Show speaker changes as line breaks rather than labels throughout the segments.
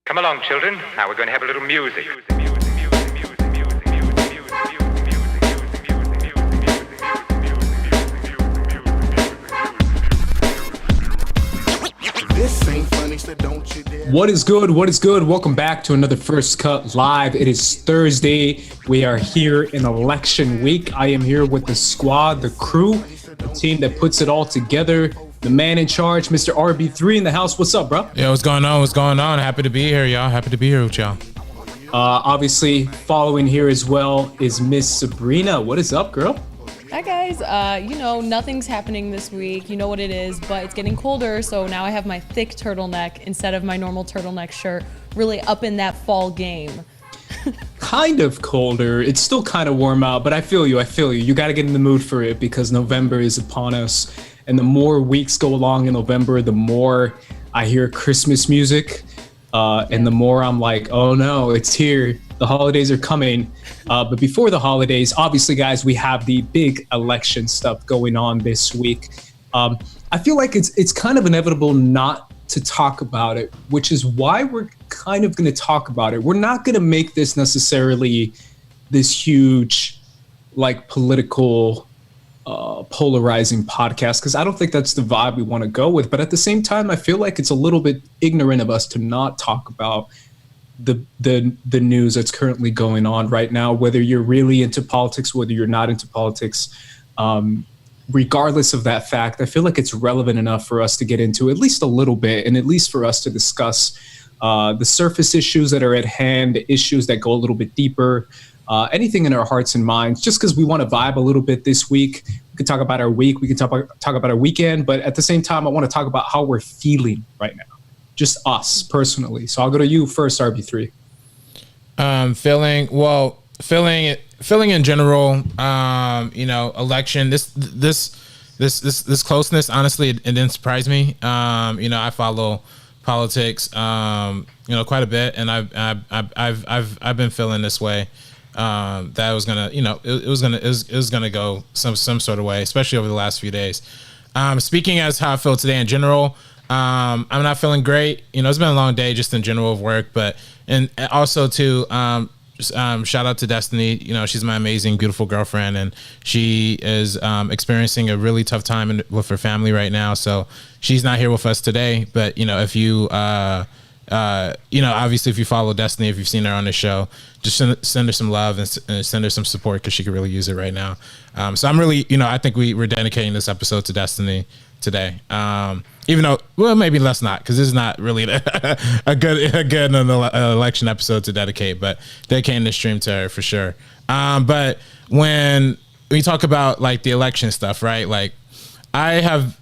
Come along, children. Now we're going to have a little music.
What is good? What is good? Welcome back to another First Cut Live. It is Thursday. We are here in election week. I am here with the squad, the crew, the team that puts it all together. The man in charge, Mr. RB3 in the house. What's up, bro?
Yeah, what's going on? What's going on? Happy to be here, y'all. Happy to be here with y'all.
Obviously, following here as well is Miss Sabrina. What is up, girl?
Hi guys, nothing's happening this week, you know what it is, but it's getting colder, so now I have my thick turtleneck instead of my normal turtleneck shirt, really up in that fall game.
Kind of colder. It's still kind of warm out, but I feel you. You got to get in the mood for it because November is upon us, and the more weeks go along in November, the more I hear Christmas music, and the more I'm like, oh no, it's here. The holidays are coming. But before the holidays, obviously, guys, we have the big election stuff going on this week. I feel like it's kind of inevitable not to talk about it, which is why we're kind of going to talk about it. We're not going to make this necessarily this huge, like, political, polarizing podcast, because I don't think that's the vibe we want to go with. But at the same time, I feel like it's a little bit ignorant of us to not talk about the news that's currently going on right now, whether you're really into politics, whether you're not into politics. Regardless of that fact, I feel like it's relevant enough for us to get into at least a little bit, and at least for us to discuss the surface issues that are at hand, issues that go a little bit deeper, anything in our hearts and minds, just because we want to vibe a little bit this week. We can talk about our week, we can talk about our weekend, but at the same time, I want to talk about how we're feeling right now. Just us personally. So I'll go to you first, RB3.
Feeling in general. Election. This closeness. Honestly, it didn't surprise me. I follow politics. Quite a bit, and I've been feeling this way. That it was gonna, it was gonna go some sort of way, especially over the last few days. Speaking as how I feel today in general. I'm not feeling great. It's been a long day just in general of work, and also too, shout out to Destiny. She's my amazing, beautiful girlfriend, and she is experiencing a really tough time with her family right now. So she's not here with us today. But if you, obviously if you follow Destiny, if you've seen her on the show, just send her some love and send her some support because she could really use it right now. So I'm really, I think we're dedicating this episode to Destiny today. Even though, well, maybe let's not, because this is not really a good election episode to dedicate, but dedicating the stream to her for sure. But when we talk about like the election stuff, right? Like I have,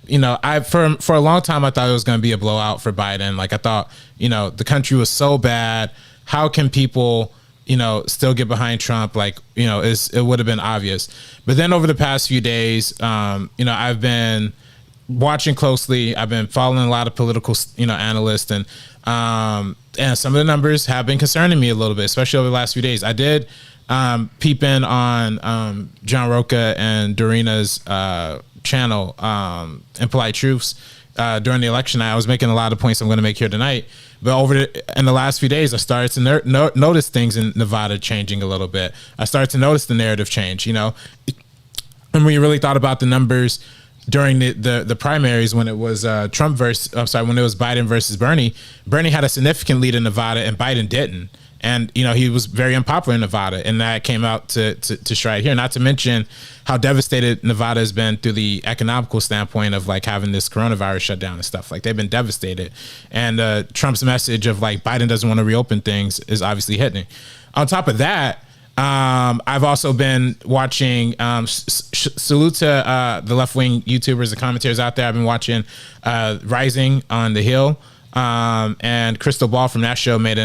for a long time, I thought it was going to be a blowout for Biden. Like I thought, the country was so bad. How can people, still get behind Trump? Like, it would have been obvious. But then over the past few days, I've been watching closely. I've been following a lot of political, analysts, and some of the numbers have been concerning me a little bit, especially over the last few days. I did peep in on John Roca and Dorina's channel, Impolite Truths, during the election. I was making a lot of points I'm going to make here tonight, but in the last few days, I started to notice things in Nevada changing a little bit. I started to notice the narrative change, and when you really thought about the numbers during the primaries, when it was when it was Biden versus Bernie had a significant lead in Nevada and Biden didn't. And, he was very unpopular in Nevada, and that came out to stride here. Not to mention how devastated Nevada has been through the economical standpoint of like having this coronavirus shut down and stuff. Like they've been devastated. And Trump's message of like Biden doesn't want to reopen things is obviously hitting. On top of that, I've also been watching, salute to the left-wing YouTubers and commentators out there. I've been watching Rising on the Hill, and Crystal Ball from that show made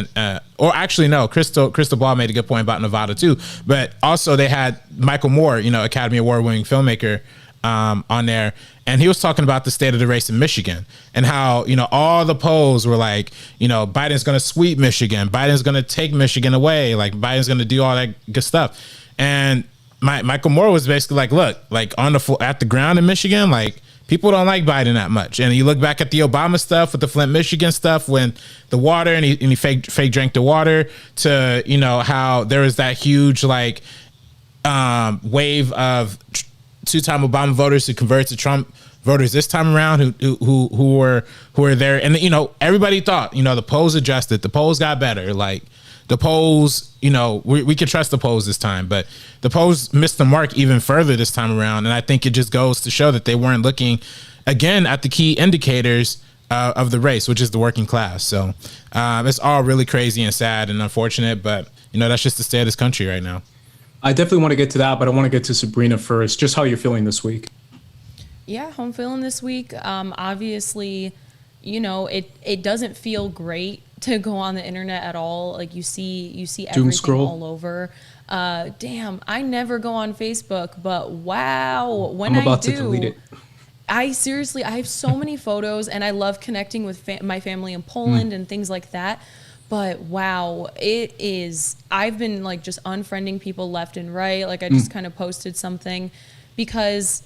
Crystal Ball made a good point about Nevada too. But also they had Michael Moore, Academy Award-winning filmmaker, on there, and he was talking about the state of the race in Michigan and how, all the polls were like, Biden's going to sweep Michigan. Biden's going to take Michigan away. Like Biden's going to do all that good stuff. And Michael Moore was basically like, look, like at the ground in Michigan, like people don't like Biden that much. And you look back at the Obama stuff with the Flint, Michigan stuff, when the water and he fake drank the water, to, you know, how there was that huge like wave of two-time Obama voters who converted to Trump voters this time around, who were there. And, you know, everybody thought, you know, the polls adjusted, the polls got better. Like the polls, you know, we could trust the polls this time, but the polls missed the mark even further this time around. And I think it just goes to show that they weren't looking again at the key indicators of the race, which is the working class. So it's all really crazy and sad and unfortunate, but, you know, that's just the state of this country right now.
I definitely want to get to that, but I want to get to Sabrina first. Just how you're feeling this week.
Yeah, how I'm feeling this week. Obviously, you know, it doesn't feel great to go on the internet at all. Like you see everything
scroll
all over. Damn, I never go on Facebook, but wow, when
I'm about
I do,
to delete it.
I have so many photos, and I love connecting with my family in Poland and things like that. But wow, I've been like just unfriending people left and right. Like I just kind of posted something because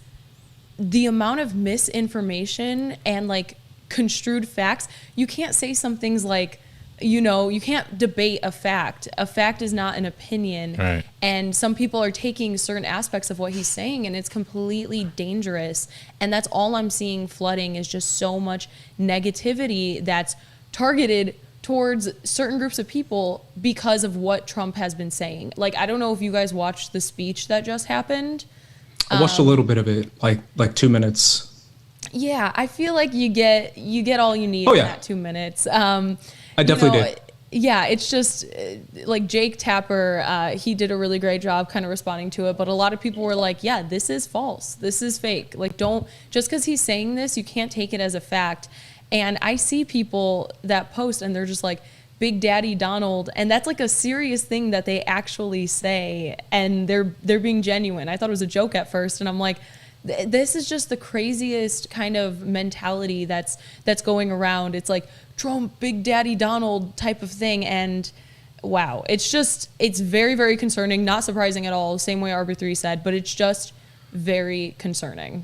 the amount of misinformation and like construed facts, you can't say some things like, you know, you can't debate a fact. A fact is not an opinion.
Right.
And some people are taking certain aspects of what he's saying, and it's completely dangerous. And that's all I'm seeing flooding is just so much negativity that's targeted towards certain groups of people because of what Trump has been saying. Like, I don't know if you guys watched the speech that just happened.
I watched a little bit of it, like 2 minutes.
Yeah, I feel like you get all you need in that 2 minutes.
I definitely did.
Yeah, it's just like Jake Tapper, he did a really great job kind of responding to it, but a lot of people were like, yeah, this is false. This is fake. Like, just because he's saying this, you can't take it as a fact. And I see people that post and they're just like, Big Daddy Donald, and that's like a serious thing that they actually say, and they're being genuine. I thought it was a joke at first, and I'm like, this is just the craziest kind of mentality that's going around. It's like Trump, Big Daddy Donald type of thing, and wow, it's very, very concerning. Not surprising at all, same way RB3 said, but it's just very concerning.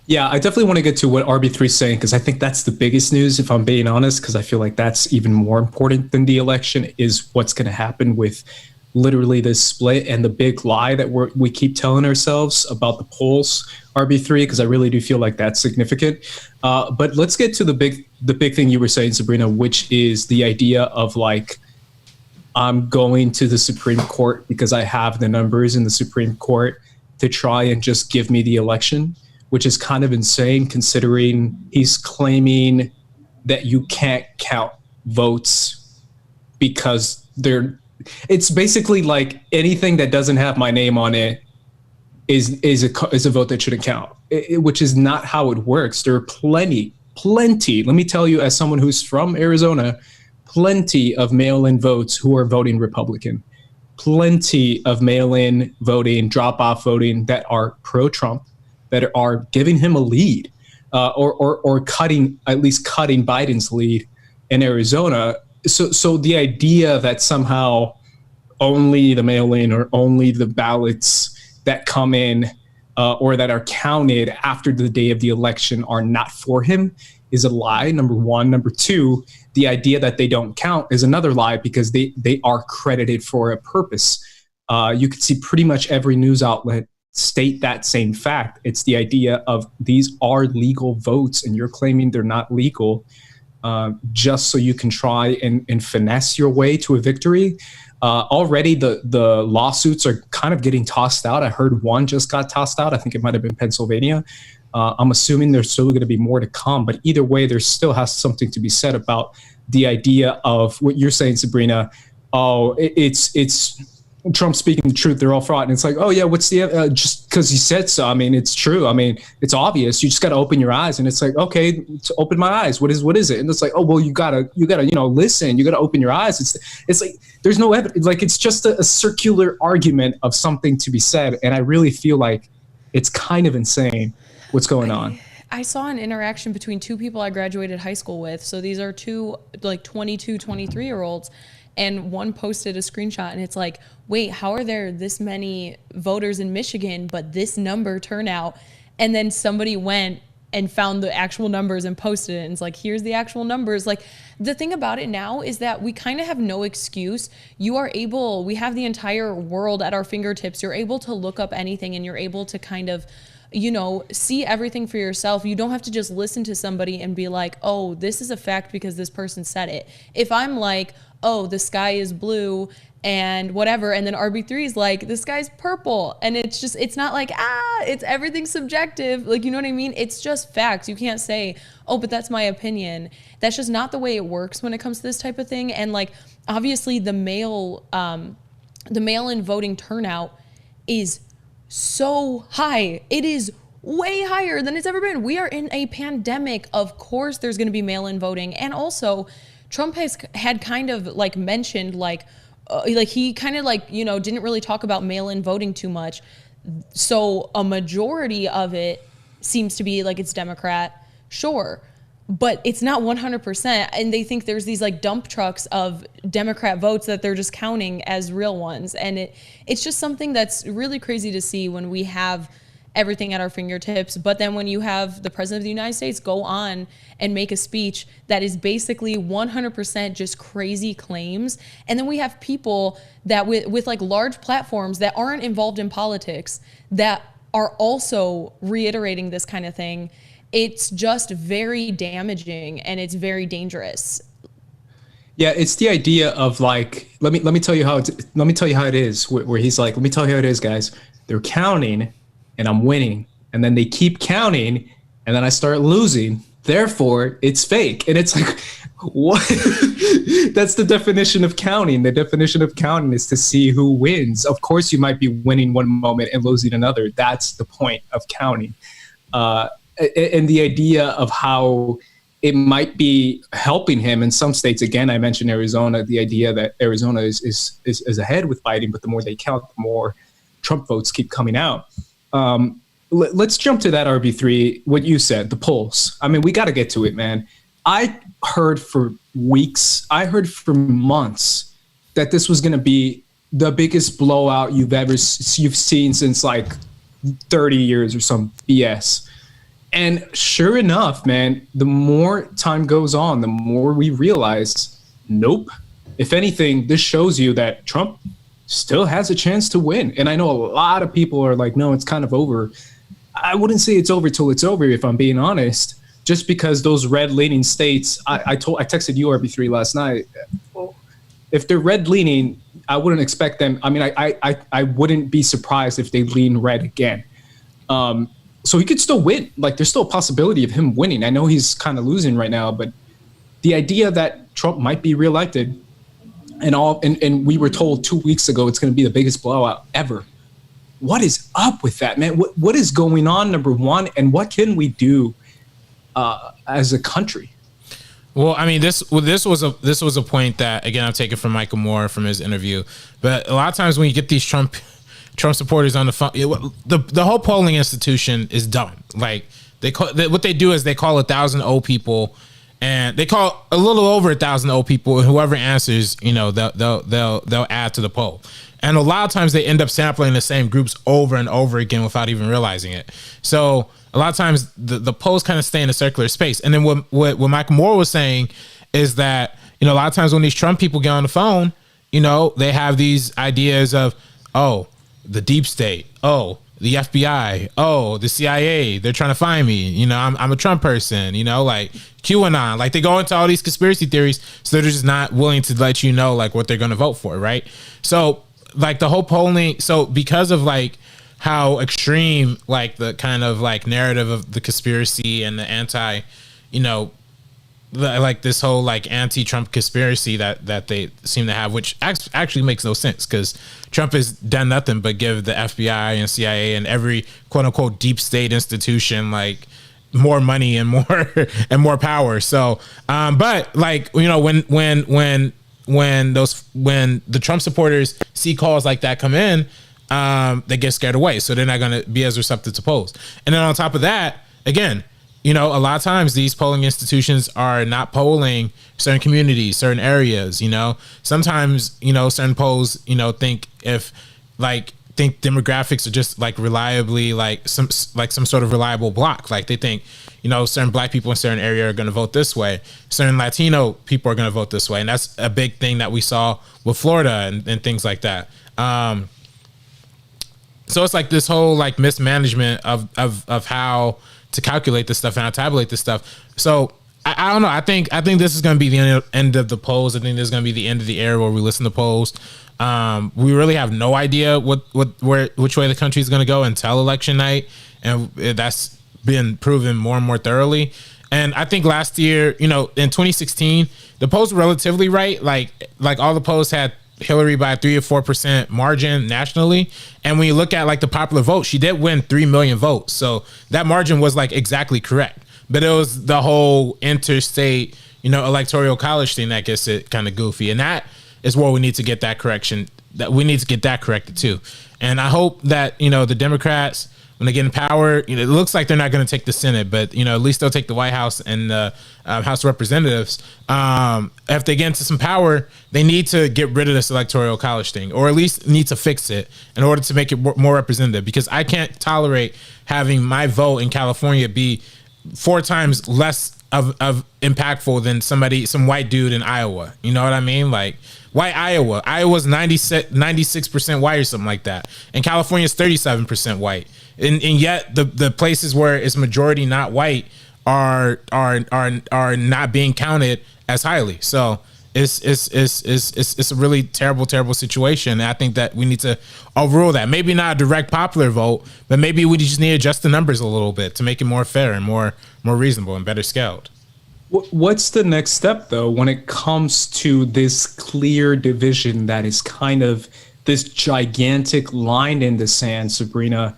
Yeah, I definitely want to get to what RB3 is saying, because I think that's the biggest news, if I'm being honest, because I feel like that's even more important than the election, is what's going to happen with literally this split and the big lie that we keep telling ourselves about the polls, RB3, because I really do feel like that's significant. But let's get to the big thing you were saying, Sabrina, which is the idea of like, I'm going to the Supreme Court because I have the numbers in the Supreme Court to try and just give me the election, which is kind of insane considering he's claiming that you can't count votes because it's basically like anything that doesn't have my name on it is a vote that shouldn't count, which is not how it works. There are plenty, let me tell you, as someone who's from Arizona, plenty of mail-in votes who are voting Republican, plenty of mail-in voting, drop-off voting that are pro-Trump, that are giving him a lead, or at least cutting Biden's lead in Arizona. So the idea that somehow only the mail-in or only the ballots that come in or that are counted after the day of the election are not for him is a lie, number one. Number two, the idea that they don't count is another lie, because they are credited for a purpose. You can see pretty much every news outlet state that same fact. It's the idea of these are legal votes and you're claiming they're not legal just so you can try and finesse your way to a victory. Already the lawsuits are kind of getting tossed out. I heard one just got tossed out. I think it might have been Pennsylvania. I'm assuming there's still going to be more to come, but either way, there still has something to be said about the idea of what you're saying, Sabrina. Oh, it's Trump speaking the truth. They're all fraud. And it's like, oh yeah, what's the, just because he said so. I mean, it's true. I mean, it's obvious. You just got to open your eyes. And it's like, okay, to open my eyes. What is it? And it's like, oh, well, you gotta, listen, you gotta open your eyes. It's like, there's no evidence. Like, it's just a circular argument of something to be said. And I really feel like it's kind of insane what's going on.
I saw an interaction between two people I graduated high school with. So these are two like 22, 23-year-olds. And one posted a screenshot and it's like, wait, how are there this many voters in Michigan, but this number turnout? And then somebody went and found the actual numbers and posted it. And it's like, here's the actual numbers. Like, the thing about it now is that we kind of have no excuse. We have the entire world at our fingertips. You're able to look up anything, and you're able to kind of, see everything for yourself. You don't have to just listen to somebody and be like, oh, this is a fact because this person said it. If I'm like, oh, the sky is blue and whatever, and then RB3 is like, the sky's purple, and it's not like, it's everything subjective. Like, you know what I mean? It's just facts. You can't say, oh, but that's my opinion. That's just not the way it works when it comes to this type of thing. And like, obviously the mail-in voting turnout is so high. It is way higher than it's ever been. We are in a pandemic. Of course there's going to be mail-in voting. And also Trump had kind of like mentioned he kind of didn't really talk about mail-in voting too much. So a majority of it seems to be like it's Democrat, sure, but it's not 100%. And they think there's these like dump trucks of Democrat votes that they're just counting as real ones. And it's just something that's really crazy to see when we have everything at our fingertips. But then when you have the president of the United States go on and make a speech that is basically 100% just crazy claims. And then we have people that with like large platforms that aren't involved in politics that are also reiterating this kind of thing. It's just very damaging, and it's very dangerous.
Yeah, it's the idea of like, let me tell you how it is. Where he's like, let me tell you how it is, guys. They're counting, and I'm winning, and then they keep counting, and then I start losing. Therefore, it's fake. And it's like, what? That's the definition of counting. The definition of counting is to see who wins. Of course, you might be winning one moment and losing another. That's the point of counting. And the idea of how it might be helping him in some states. Again, I mentioned Arizona, the idea that Arizona is ahead with Biden, but the more they count, the more Trump votes keep coming out. Let's jump to that RB3, what you said, the polls. I mean, we got to get to it, man. I heard for weeks, I heard for months that this was going to be the biggest blowout you've seen since like 30 years or some BS. And sure enough, man, the more time goes on, the more we realize, nope. If anything, this shows you that Trump still has a chance to win. And I know a lot of people are like, no, it's kind of over. I wouldn't say it's over till it's over, if I'm being honest, just because those red-leaning states, I texted you, RB3, last night. If they're red-leaning, I wouldn't expect them. I mean, I wouldn't be surprised if they lean red again. So he could still win. Like, there's still a possibility of him winning. I know he's kind of losing right now, but the idea that Trump might be reelected and we were told 2 weeks ago it's going to be the biggest blowout ever. What is up with that, man? What is going on, number one, and what can we do as a country?
Well, I mean, this was a point that, again, I've taken from Michael Moore from his interview. But a lot of times when you get these Trump supporters on the phone, the whole polling institution is dumb. Like, what they do is they call 1,000 old people, and they call a little over 1,000 old people, and whoever answers, they'll add to the poll. And a lot of times they end up sampling the same groups over and over again without even realizing it. So a lot of times the polls kind of stay in a circular space. And then what Michael Moore was saying is that, a lot of times when these Trump people get on the phone, they have these ideas of, oh, the deep state, oh, the FBI, oh, the CIA, they're trying to find me. I'm a Trump person, like QAnon. Like, they go into all these conspiracy theories, so they're just not willing to let you know, like, what they're going to vote for, right? So, like, the whole polling, so because of, like, how extreme, like, the kind of, like, narrative of the conspiracy and the anti, like, this whole, like, anti-Trump conspiracy that they seem to have, which actually makes no sense, because Trump has done nothing but give the FBI and CIA and every quote-unquote deep state institution, like, more money and more power. So, but, like, when the Trump supporters see calls like that come in, they get scared away. So they're not going to be as receptive to polls. And then on top of that, again, a lot of times these polling institutions are not polling certain communities, certain areas, sometimes, certain polls, think demographics are just like reliably, like some sort of reliable block. Like, they think, certain black people in certain area are going to vote this way. Certain Latino people are going to vote this way. And that's a big thing that we saw with Florida and things like that. So it's like this whole like mismanagement of how to calculate this stuff and how to tabulate this stuff. So I don't know. I think this is going to be the end of the polls. I think this is going to be the end of the era where we listen to polls. We really have no idea which way the country is going to go until election night, and that's been proven more and more thoroughly. And I think last year, in 2016, the polls were relatively right. Like all the polls had Hillary by a 3 or 4% margin nationally. And when you look at like the popular vote, she did win 3 million votes. So that margin was like exactly correct. But it was the whole interstate, electoral college thing that gets it kind of goofy. And that is where we need to get that correction. That we need to get that corrected too. And I hope that, the Democrats, when they get in power, it looks like they're not going to take the Senate, but at least they'll take the White House and the House of Representatives. If they get into some power, they need to get rid of this electoral college thing, or at least need to fix it in order to make it more representative. Because I can't tolerate having my vote in California be 4 times less of impactful than some white dude in Iowa. You know what I mean? Like, white Iowa. Iowa's 96% white or something like that, and California's 37% white. And yet the places where it's majority not white are not being counted as highly. So it's a really terrible situation. And I think that we need to overrule that. Maybe not a direct popular vote, but maybe we just need to adjust the numbers a little bit to make it more fair and more reasonable and better scaled.
What's the next step, though, when it comes to this clear division that is kind of this gigantic line in the sand, Sabrina,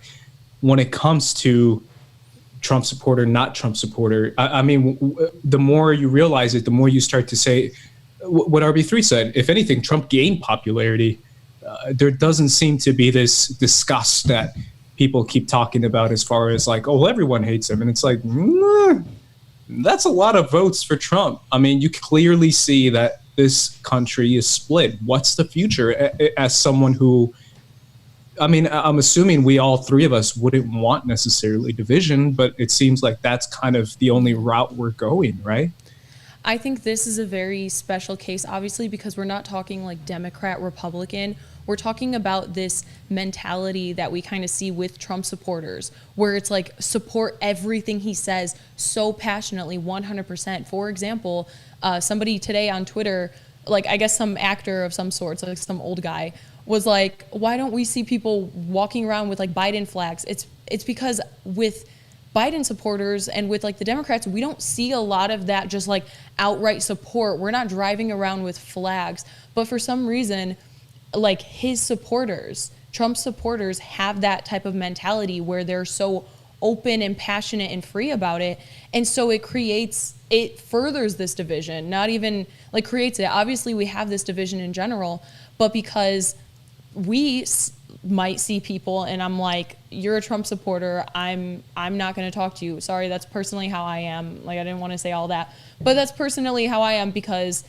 when it comes to Trump supporter, not Trump supporter? I mean, the more you realize it, the more you start to say what RB3 said. If anything, Trump gained popularity. There doesn't seem to be this disgust that people keep talking about as far as like, oh, everyone hates him. And it's like, that's a lot of votes for Trump. I mean, you clearly see that this country is split. What's the future? As someone who, I mean, I'm assuming we all three of us wouldn't want necessarily division, but it seems like that's kind of the only route we're going, right?
I think this is a very special case, obviously, because we're not talking like Democrat, Republican. We're talking about this mentality that we kind of see with Trump supporters, where it's like support everything he says so passionately, 100%. For example, somebody today on Twitter, like I guess some actor of some sort, so like some old guy, was like, why don't we see people walking around with like Biden flags? It's because with Biden supporters and with like the Democrats, we don't see a lot of that just like outright support. We're not driving around with flags, but for some reason, like his supporters, Trump supporters, have that type of mentality where they're so open and passionate and free about it. And so it furthers this division, not even like creates it. Obviously we have this division in general, but because we might see people and I'm like, you're a Trump supporter, I'm not going to talk to you. Sorry, that's personally how I am. Like, I didn't want to say all that, but that's personally how I am because,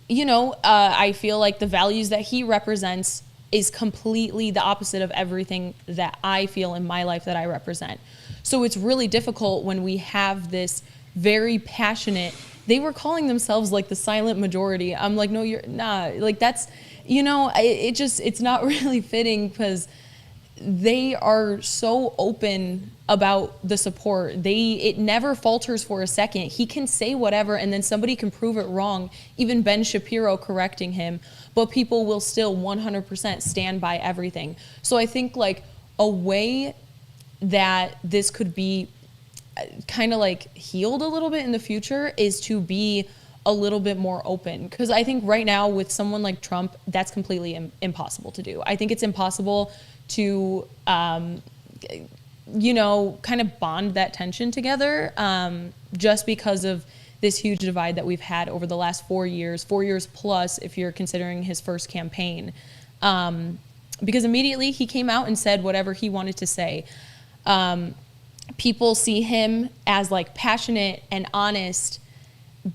I feel like the values that he represents is completely the opposite of everything that I feel in my life that I represent. So it's really difficult when we have this very passionate, they were calling themselves like the silent majority. I'm like, no, you're not. Like that's, it's not really fitting because they are so open about the support. It never falters for a second. He can say whatever and then somebody can prove it wrong, even Ben Shapiro correcting him, but people will still 100% stand by everything. So I think like a way that this could be kind of like healed a little bit in the future is to be a little bit more open. Because I think right now with someone like Trump, that's completely impossible to do. I think it's impossible to, kind of bond that tension together just because of this huge divide that we've had over the last 4 years plus if you're considering his first campaign. Because immediately he came out and said whatever he wanted to say. People see him as like passionate and honest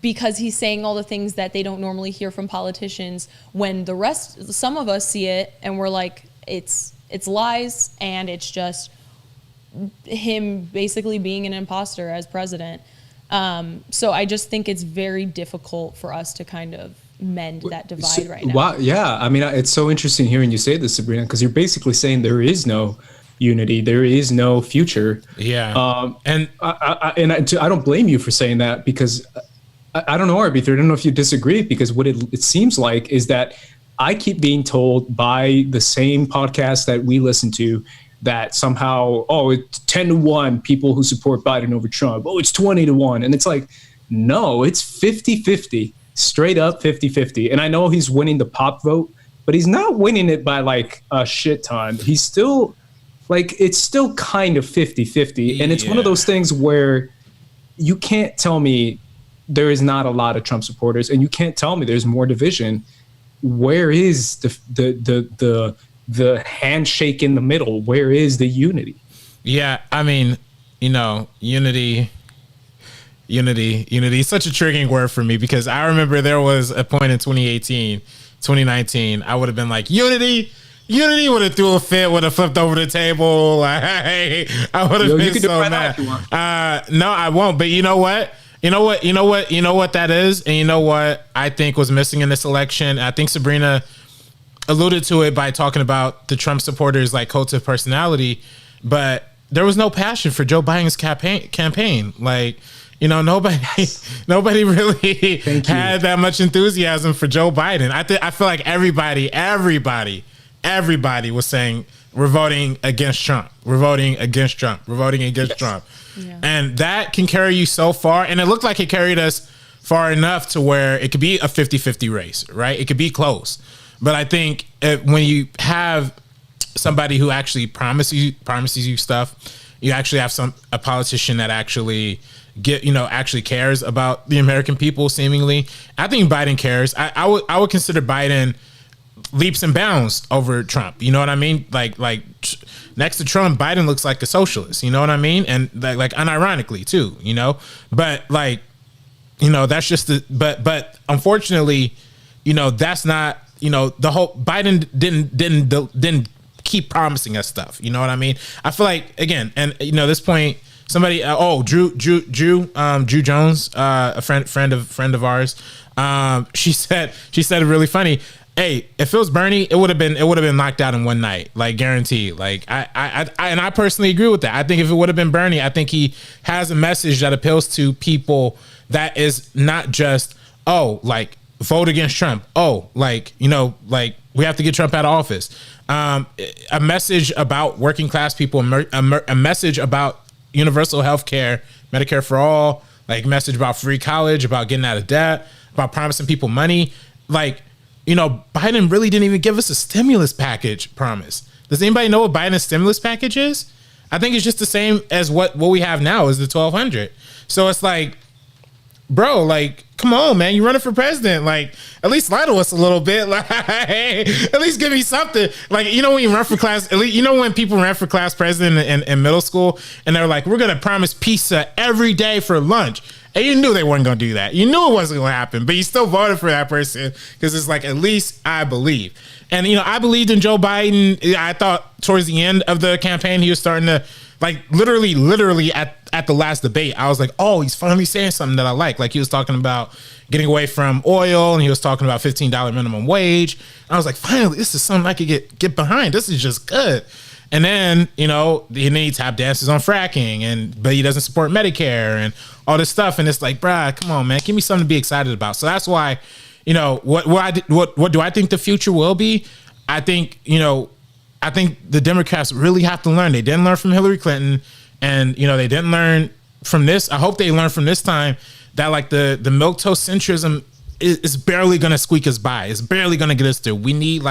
because he's saying all the things that they don't normally hear from politicians, when some of us see it and we're like, it's lies and it's just him basically being an imposter as president. So I just think it's very difficult for us to kind of mend that divide right now.
Wow, yeah. I mean, it's so interesting hearing you say this, Sabrina, because you're basically saying there is no unity, there is no future.
Yeah.
And I don't blame you for saying that, because I don't know, Arbither, I don't know if you disagree, because what it seems like is that I keep being told by the same podcast that we listen to that somehow, oh, it's 10-1 people who support Biden over Trump. Oh, it's 20-1. And it's like, no, it's 50-50, straight up 50-50. And I know he's winning the pop vote, but he's not winning it by like a shit ton. He's still like, it's still kind of 50-50. And it's one of those things where you can't tell me there is not a lot of Trump supporters, and you can't tell me there's more division. Where is the handshake in the middle? Where is the unity?
Yeah, I mean, unity is such a triggering word for me, because I remember there was a point in 2019, I would have been like, unity would have threw a fit, would have flipped over the table. Like, I would have been so mad. No, I won't. But you know what? You know what that is? And you know what I think was missing in this election? I think Sabrina alluded to it by talking about the Trump supporters like cult of personality, but there was no passion for Joe Biden's campaign. Like, nobody really had that much enthusiasm for Joe Biden. I feel like everybody was saying, we're voting against Trump. We're voting against Trump. We're voting against Trump. Yeah. And that can carry you so far. And it looked like it carried us far enough to where it could be a 50-50 race, right? It could be close. But I think when you have somebody who actually promises you stuff, you actually have a politician that actually actually cares about the American people, seemingly. I think Biden cares. I would consider Biden leaps and bounds over Trump. You know what I mean? Like next to Trump, Biden looks like a socialist. You know what I mean? And like unironically too. But that's just but unfortunately, that's not. The whole Biden didn't keep promising us stuff. You know what I mean? I feel like, again, and this point, somebody, Drew Jones, a friend of ours, she said it really funny. Hey, if it was Bernie, it would have been knocked out in one night, like guaranteed. Like I personally agree with that. I think if it would have been Bernie, I think he has a message that appeals to people that is not just vote against Trump. We have to get Trump out of office. A message about working class people, a message about universal health care, Medicare for all, like message about free college, about getting out of debt, about promising people money. Biden really didn't even give us a stimulus package promise. Does anybody know what Biden's stimulus package is? I think it's just the same as what we have now is the $1,200. So it's like, bro, come on, man, you're running for president. At least lie to us a little bit. At least give me something. When you run for class, at least, when people ran for class president in middle school, and they're like, we're going to promise pizza every day for lunch. And you knew they weren't going to do that. You knew it wasn't going to happen, but you still voted for that person because it's like, at least I believe. And, I believed in Joe Biden. I thought towards the end of the campaign, he was starting to, literally at the last debate, I was like, oh, he's finally saying something that I like. Like, he was talking about getting away from oil, and he was talking about $15 minimum wage. And I was like, finally, this is something I could get behind. This is just good. And then, he needs tap dances on fracking, but he doesn't support Medicare and all this stuff. And it's like, bruh, come on, man, give me something to be excited about. So that's why, what do I think the future will be? I think the Democrats really have to learn. They didn't learn from Hillary Clinton, and they didn't learn from this. I hope they learn from this time that the milquetoast centrism is barely going to squeak us by. It's barely going to get us through. We need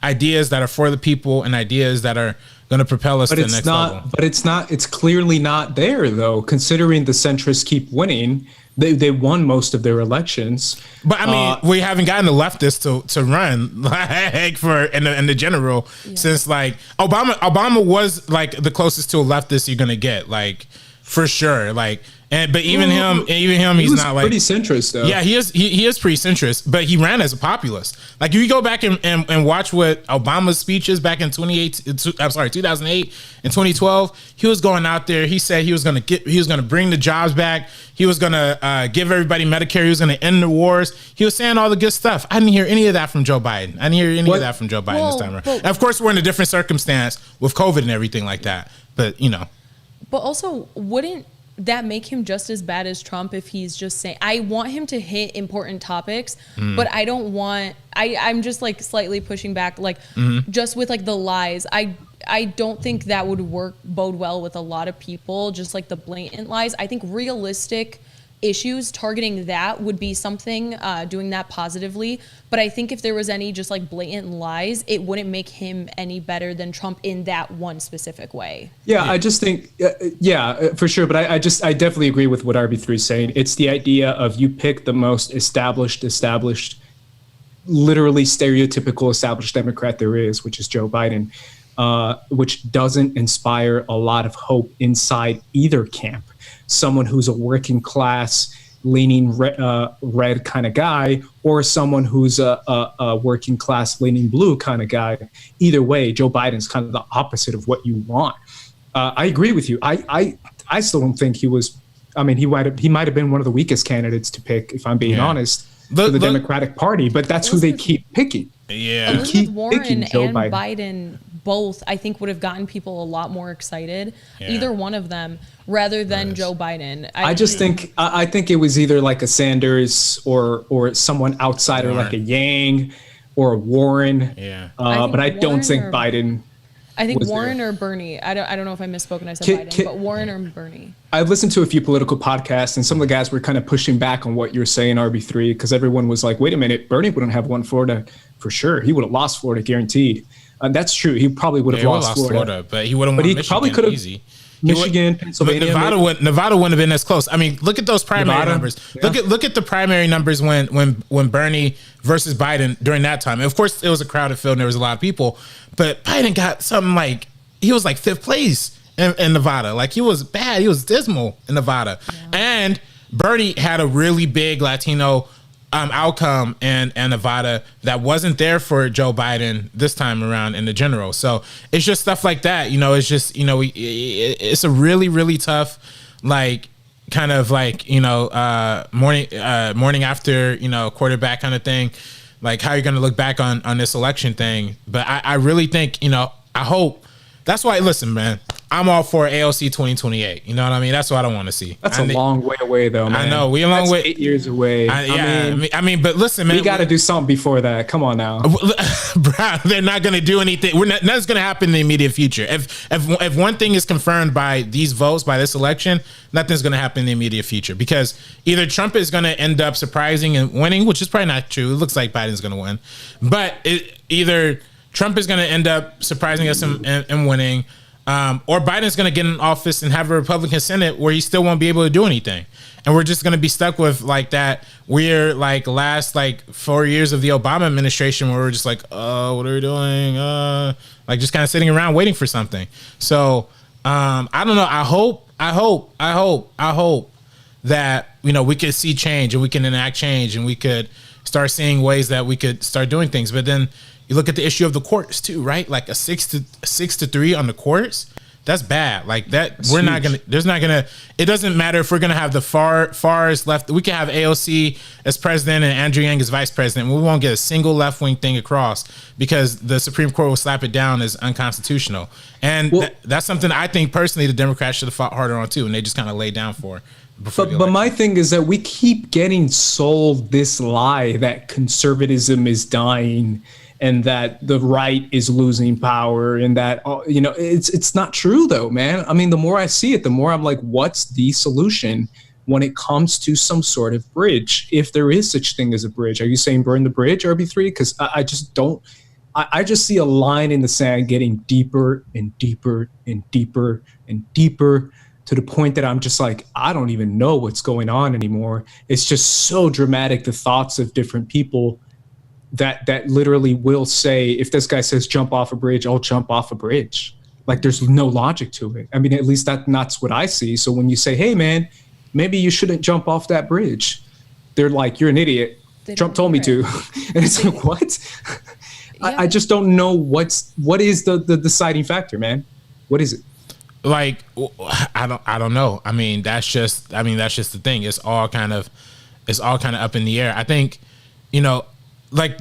ideas that are for the people and ideas that are going to propel us to the next level.
But it's clearly not there, though, considering the centrists keep winning. They won most of their elections.
But I mean, we haven't gotten the leftists to run for in the general since Obama was the closest to a leftist you're going to get, for sure. And But even him, he's not like
pretty centrist though.
Yeah, he is pretty centrist, but he ran as a populist. Like if you go back and watch what Obama's speeches back in 2008 and 2012, he was going out there. He said he was going to bring the jobs back. He was going to give everybody Medicare. He was going to end the wars. He was saying all the good stuff. I didn't hear any of that from Joe Biden. This time around. And of course, we're in a different circumstance with COVID and everything like that. But
But also, wouldn't that make him just as bad as Trump if he's just saying, I want him to hit important topics, but I don't want, I'm just like slightly pushing back, like just with like the lies. I don't think that would bode well with a lot of people, just like the blatant lies. I think realistic issues targeting that would be something, doing that positively. But I think if there was any just like blatant lies, it wouldn't make him any better than Trump in that one specific way.
Yeah, I just think, for sure. But I definitely agree with what RB3 is saying. It's the idea of you pick the most established, literally stereotypical established Democrat there is, which is Joe Biden, which doesn't inspire a lot of hope inside either camp. Someone who's a working class leaning red kind of guy, or someone who's a working class leaning blue kind of guy. Either way, Joe Biden's kind of the opposite of what you want. I agree with you. I still don't think he was. I mean, he might have been one of the weakest candidates to pick, if I'm being honest, for the Democratic Party. But that's who they keep picking.
Yeah,
Elizabeth Warren and Biden both, I think, would have gotten people a lot more excited. Yeah. Either one of them, rather than Joe Biden. I think it was either like a Sanders or someone outsider like a Yang or a Warren. Yeah. But I don't think Biden. I think Warren or Bernie. I don't know if I misspoke and I said Biden, but Warren or Bernie.
I've listened to a few political podcasts, and some of the guys were kind of pushing back on what you're saying, RB3, because everyone was like, wait a minute, Bernie wouldn't have won Florida for sure. He would have lost Florida, guaranteed. That's true. He probably would have lost Florida.
But he would have won Michigan
probably could have
easy.
Michigan, Pennsylvania.
Nevada wouldn't have been as close. I mean, look at those primary numbers. Yeah. Look at the primary numbers when Bernie versus Biden during that time. And of course, it was a crowded field and there was a lot of people. But Biden got something like, he was like 5th place in Nevada. Like he was bad. He was dismal in Nevada. Yeah. And Bernie had a really big Latino outcome in Nevada that wasn't there for Joe Biden this time around in the general. So it's just stuff like that. It's just, it's a really, really tough, like, kind of like, morning after, quarterback kind of thing, like how you're going to look back on this election thing. But I really think, I hope. That's why, listen, man, I'm all for AOC 2028. You know what I mean? That's what I want to see.
That's a long way away, though, man.
I know. We're a long way.
8 years away.
I mean, but listen, man.
We got to do something before that. Come on now.
Bro, they're not going to do anything. Nothing's going to happen in the immediate future. If one thing is confirmed by these votes, by this election, nothing's going to happen in the immediate future. Because either Trump is going to end up surprising and winning, which is probably not true. It looks like Biden's going to win. But either Trump is going to end up surprising us and winning, or Biden's going to get in office and have a Republican Senate where he still won't be able to do anything. And we're just going to be stuck with like that weird, like last like 4 years of the Obama administration where we're just like, oh, what are we doing? Like just kind of sitting around waiting for something. So I don't know. I hope that, we could see change and we can enact change and we could start seeing ways that we could start doing things. But then you look at the issue of the courts too, right? Like a 6-3 on the courts. That's bad. Like that, that's huge. It doesn't matter if we're going to have the farthest left. We can have AOC as president and Andrew Yang as vice president. We won't get a single left wing thing across because the Supreme Court will slap it down as unconstitutional. And that's something I think personally the Democrats should have fought harder on too. And they just kind of laid down for.
But my thing is that we keep getting sold this lie that conservatism is dying and that the right is losing power and that, it's not true though, man. I mean, the more I see it, the more I'm like, what's the solution when it comes to some sort of bridge? If there is such thing as a bridge, are you saying burn the bridge, RB3? Because I just don't, I just see a line in the sand getting deeper and deeper and deeper and deeper to the point that I'm just like, I don't even know what's going on anymore. It's just so dramatic, the thoughts of different people that literally will say, if this guy says jump off a bridge, I'll jump off a bridge. Like there's no logic to it. I mean, at least that's what I see. So when you say, hey man, maybe you shouldn't jump off that bridge. They're like, you're an idiot.
They
Trump
don't
told me
hear
to.
it.
And it's like, what?
Yeah.
I just don't know what is the deciding factor, man. What is it?
Like, I don't know. I mean, that's just the thing. It's all kind of up in the air. I think, you know, like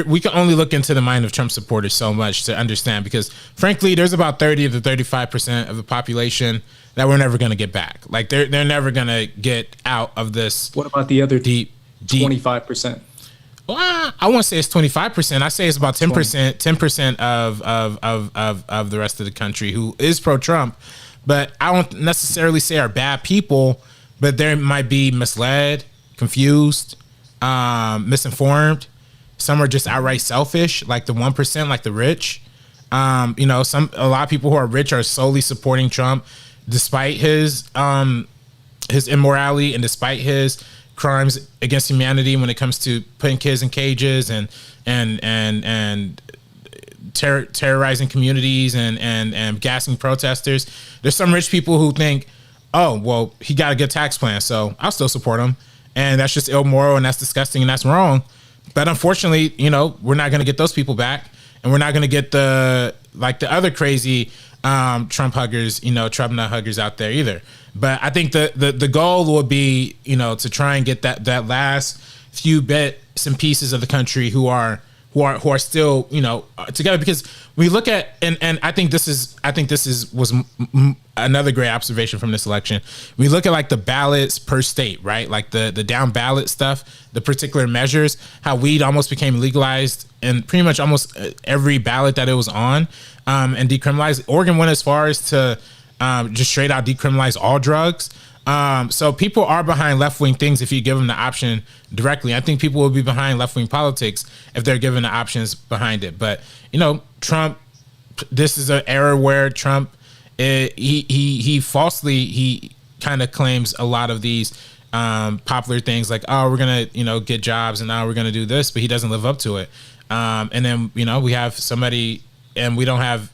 we can only look into the mind of Trump supporters so much to understand, because frankly, there's about 30 to 35% of the population that we're never going to get back. Like they're never going to get out of this.
What about the other
deep
25%?
Well, I won't say it's 25%. I say it's about 10%, 10% of the rest of the country who is pro-Trump. But I won't necessarily say are bad people, but they might be misled, confused, misinformed. Some are just outright selfish, like the 1%, like the rich. You know, a lot of people who are rich are solely supporting Trump, despite his immorality and despite his crimes against humanity when it comes to putting kids in cages and terrorizing communities and gassing protesters. There's some rich people who think, oh, well, he got a good tax plan, so I'll still support him. And that's just immoral and that's disgusting and that's wrong. But unfortunately, you know, we're not going to get those people back, and we're not going to get the other crazy Trump huggers, you know, Trump nut huggers out there either. But I think the goal will be, you know, to try and get that last few bits and pieces of the country who are still, you know, together. Because we look at and I think this was another great observation from this election. We look at like the ballots per state, right? Like the down ballot stuff, the particular measures, how weed almost became legalized in pretty much almost every ballot that it was on, and decriminalized. Oregon went as far as to just straight out decriminalize all drugs. So people are behind left-wing things if you give them the option directly. I think people will be behind left-wing politics if they're given the options behind it. But, you know, Trump, this is an era where Trump, he falsely kind of claims a lot of these popular things like, oh, we're going to, you know, get jobs and now we're going to do this, but he doesn't live up to it. And then, you know, we have somebody, and we don't have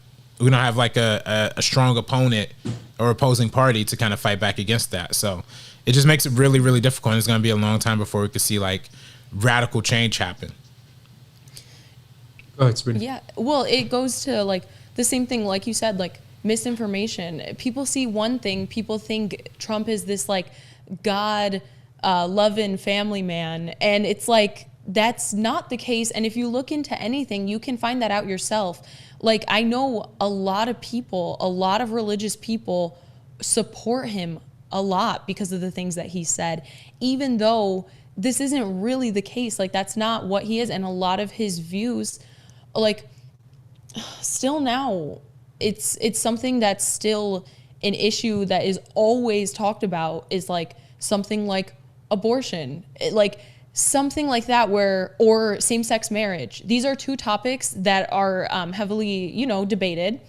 like a strong opponent or opposing party to kind of fight back against that. So it just makes it really, really difficult. And it's going to be a long time before we could see like radical change happen.
Go ahead, Sabrina.
Yeah, well, it goes to like the same thing, like you said, like misinformation. People see one thing, people think Trump is this like God loving family man, and it's like that's not the case. And if you look into anything, you can find that out yourself. Like, I know a lot of people, a lot of religious people support him a lot because of the things that he said, even though this isn't really the case. Like, that's not what he is. And a lot of his views, like, still now, it's something that's still an issue that is always talked about, is like something like abortion. Like, something like that, or same-sex marriage. These are two topics that are heavily, you know, debated.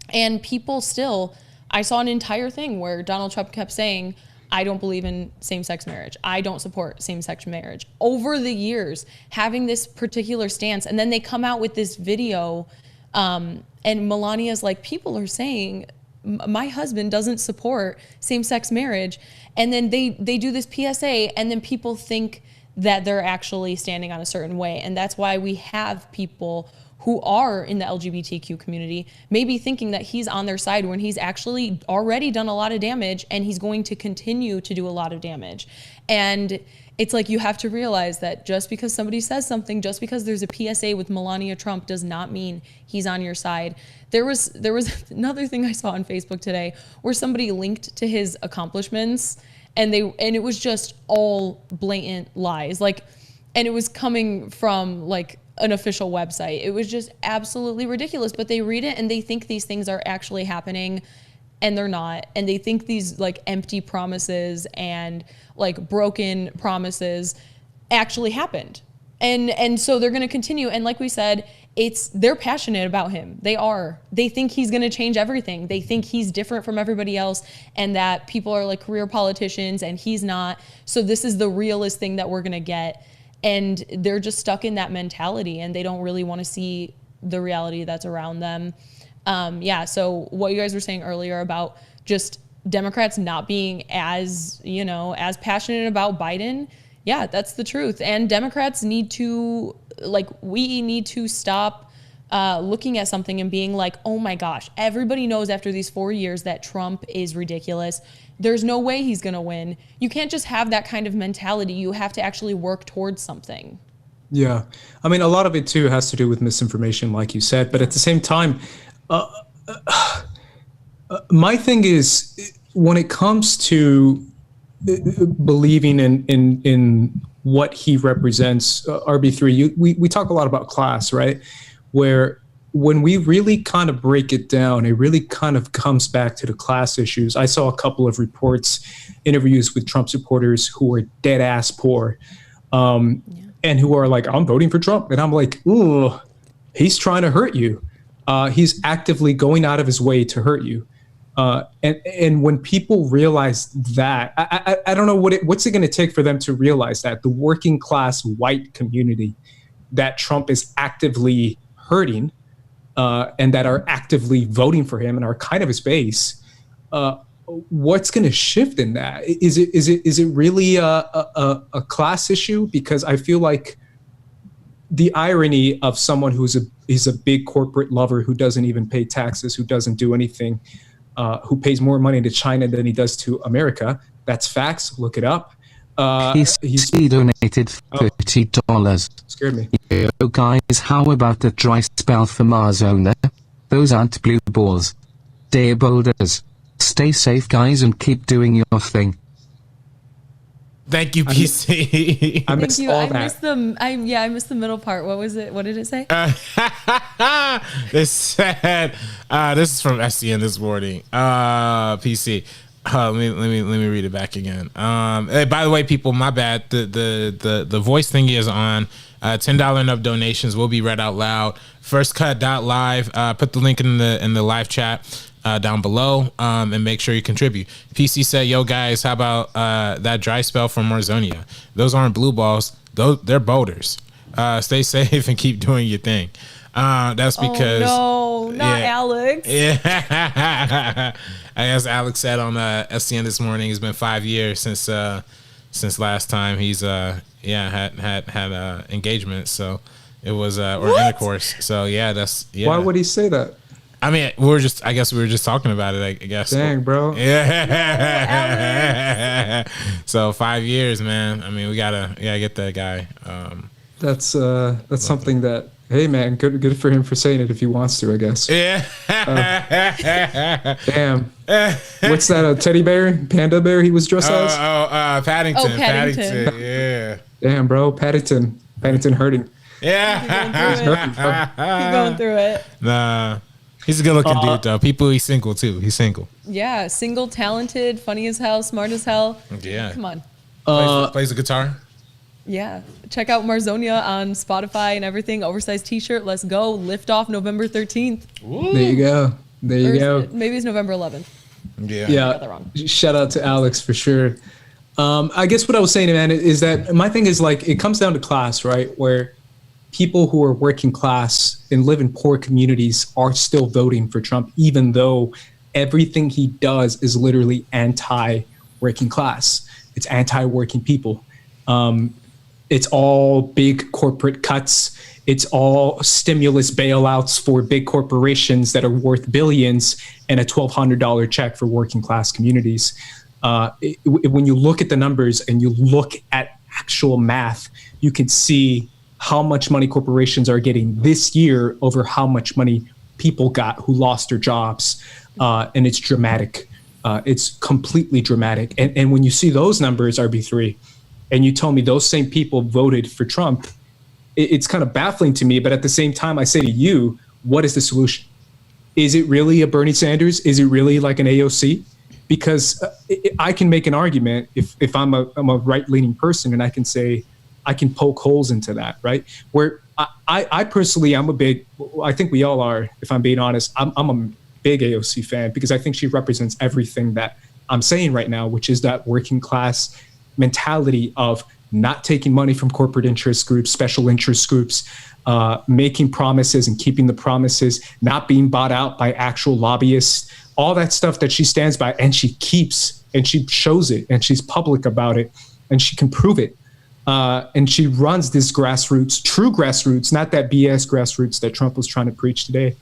And people still, I saw an entire thing where Donald Trump kept saying, I don't believe in same-sex marriage. I don't support same-sex marriage. Over the years, having this particular stance. And then they come out with this video, and Melania's like, people are saying, my husband doesn't support same-sex marriage. And then they do this PSA, and then people think that they're actually standing on a certain way. And that's why we have people who are in the LGBTQ community maybe thinking that he's on their side when he's actually already done a lot of damage, and he's going to continue to do a lot of damage. And it's like, you have to realize that just because somebody says something, just because there's a PSA with Melania Trump, does not mean he's on your side. There was another thing I saw on Facebook today where somebody linked to his accomplishments, and it was just all blatant lies. Like, and it was coming from like an official website. It was just absolutely ridiculous. But they read it and they think these things are actually happening, and they're not. And they think these like empty promises and like broken promises actually happened. And so they're going to continue. And like we said, they're passionate about him. They think he's going to change everything. They think he's different from everybody else, and that people are like career politicians and he's not. So this is the realest thing that we're going to get. And they're just stuck in that mentality, and they don't really want to see the reality that's around them. So what you guys were saying earlier about just Democrats not being as, as passionate about Biden, yeah, that's the truth. And Democrats need to, we need to stop looking at something and being like, oh my gosh, everybody knows after these 4 years that Trump is ridiculous. There's no way he's going to win. You can't just have that kind of mentality. You have to actually work towards something.
Yeah. I mean, a lot of it too has to do with misinformation, like you said, but at the same time, my thing is when it comes to believing in what he represents, RB3, we talk a lot about class, right? Where when we really kind of break it down, it really kind of comes back to the class issues. I saw a couple of reports, interviews with Trump supporters who are dead ass poor, and who are like, I'm voting for Trump. And I'm like, ooh, he's trying to hurt you. He's actively going out of his way to hurt you. And when people realize that, I don't know what's it going to take for them to realize that the working class white community that Trump is actively hurting, and that are actively voting for him and are kind of his base, what's going to shift in that? Is it really a class issue? Because I feel like the irony of someone who's a big corporate lover who doesn't even pay taxes, who doesn't do anything, who pays more money to China than he does to America. That's facts. Look it up.
He donated $30.
Scared me.
Yo guys, how about the dry spell for Marzona? Those aren't blue balls. They're boulders. Stay safe guys and keep doing your thing.
Thank you, PC.
I missed all that.
I missed the middle part. What was it? What did it say?
It said, this is from SCN this morning. PC. Let me read it back again. Hey, by the way, people, my bad. The voice thing is on. $10 and up donations will be read out loud. Firstcut.live. Put the link in the live chat down below, and make sure you contribute. PC said, "Yo guys, how about that dry spell from Marzonia? Those aren't blue balls. They're boulders. Stay safe and keep doing your thing." That's because
not Alex.
Yeah. As Alex said on SCN this morning, it's been 5 years since last time he's had engagement. So it was or intercourse. So that's.
Why would he say that?
I mean, we were just talking about it. I guess.
Dang, bro.
Yeah. So 5 years, man. I mean, we gotta get that guy.
That's something that. Hey man, good for him for saying it if he wants to, I guess.
Yeah.
Damn. What's that? A teddy bear? Panda bear he was dressed as?
Paddington.
Oh, Paddington.
Yeah.
Damn, bro. Paddington hurting.
Yeah.
He's going through it.
Nah. He's a good looking dude though. He's single too. He's single.
Yeah, single, talented, funny as hell, smart as hell.
Yeah.
Come on.
Plays the guitar.
Yeah. Check out Marzonia on Spotify and everything. Oversized t-shirt. Let's go. Lift off November 13th.
Ooh. There you go.
Maybe it's November 11th.
Yeah.
I got that wrong.
Shout out to Alex for sure. I guess what I was saying, man, is that my thing is like, it comes down to class, right? Where people who are working class and live in poor communities are still voting for Trump, even though everything he does is literally anti-working class. It's anti-working people. It's all big corporate cuts. It's all stimulus bailouts for big corporations that are worth billions and a $1,200 check for working class communities. When you look at the numbers and you look at actual math, you can see how much money corporations are getting this year over how much money people got who lost their jobs. And it's dramatic. It's completely dramatic. And when you see those numbers, RB3, and you tell me those same people voted for Trump, it's kind of baffling to me. But at the same time, I say to you, what is the solution? Is it really a Bernie Sanders? Is it really like an AOC? Because I can make an argument if I'm a right-leaning person, and I can say, I can poke holes into that, right? Where I personally, I think we all are, if I'm being honest, I'm a big AOC fan because I think she represents everything that I'm saying right now, which is that working class mentality of not taking money from corporate interest groups, special interest groups, making promises and keeping the promises, not being bought out by actual lobbyists, all that stuff that she stands by, and she keeps, and she shows it, and she's public about it, and she can prove it. And she runs this grassroots, true grassroots, not that BS grassroots that Trump was trying to preach today,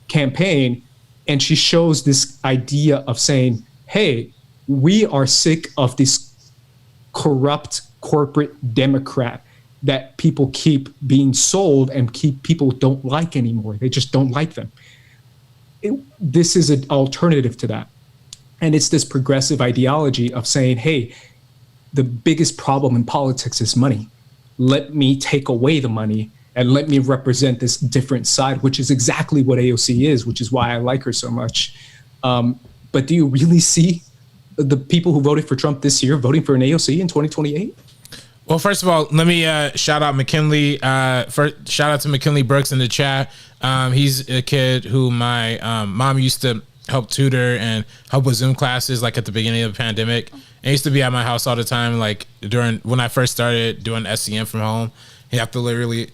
campaign. And she shows this idea of saying, hey, we are sick of this corrupt corporate Democrat that people keep being sold and people don't like anymore. They just don't like them. This is an alternative to that. And it's this progressive ideology of saying, hey, the biggest problem in politics is money. Let me take away the money and let me represent this different side, which is exactly what AOC is, which is why I like her so much. But do you really see the people who voted for Trump this year voting for an AOC in 2028?
Well, first of all, let me shout out McKinley. Shout out to McKinley Brooks in the chat. He's a kid who my mom used to help tutor and help with Zoom classes, like at the beginning of the pandemic. And he used to be at my house all the time, like when I first started doing SCM from home. You have to literally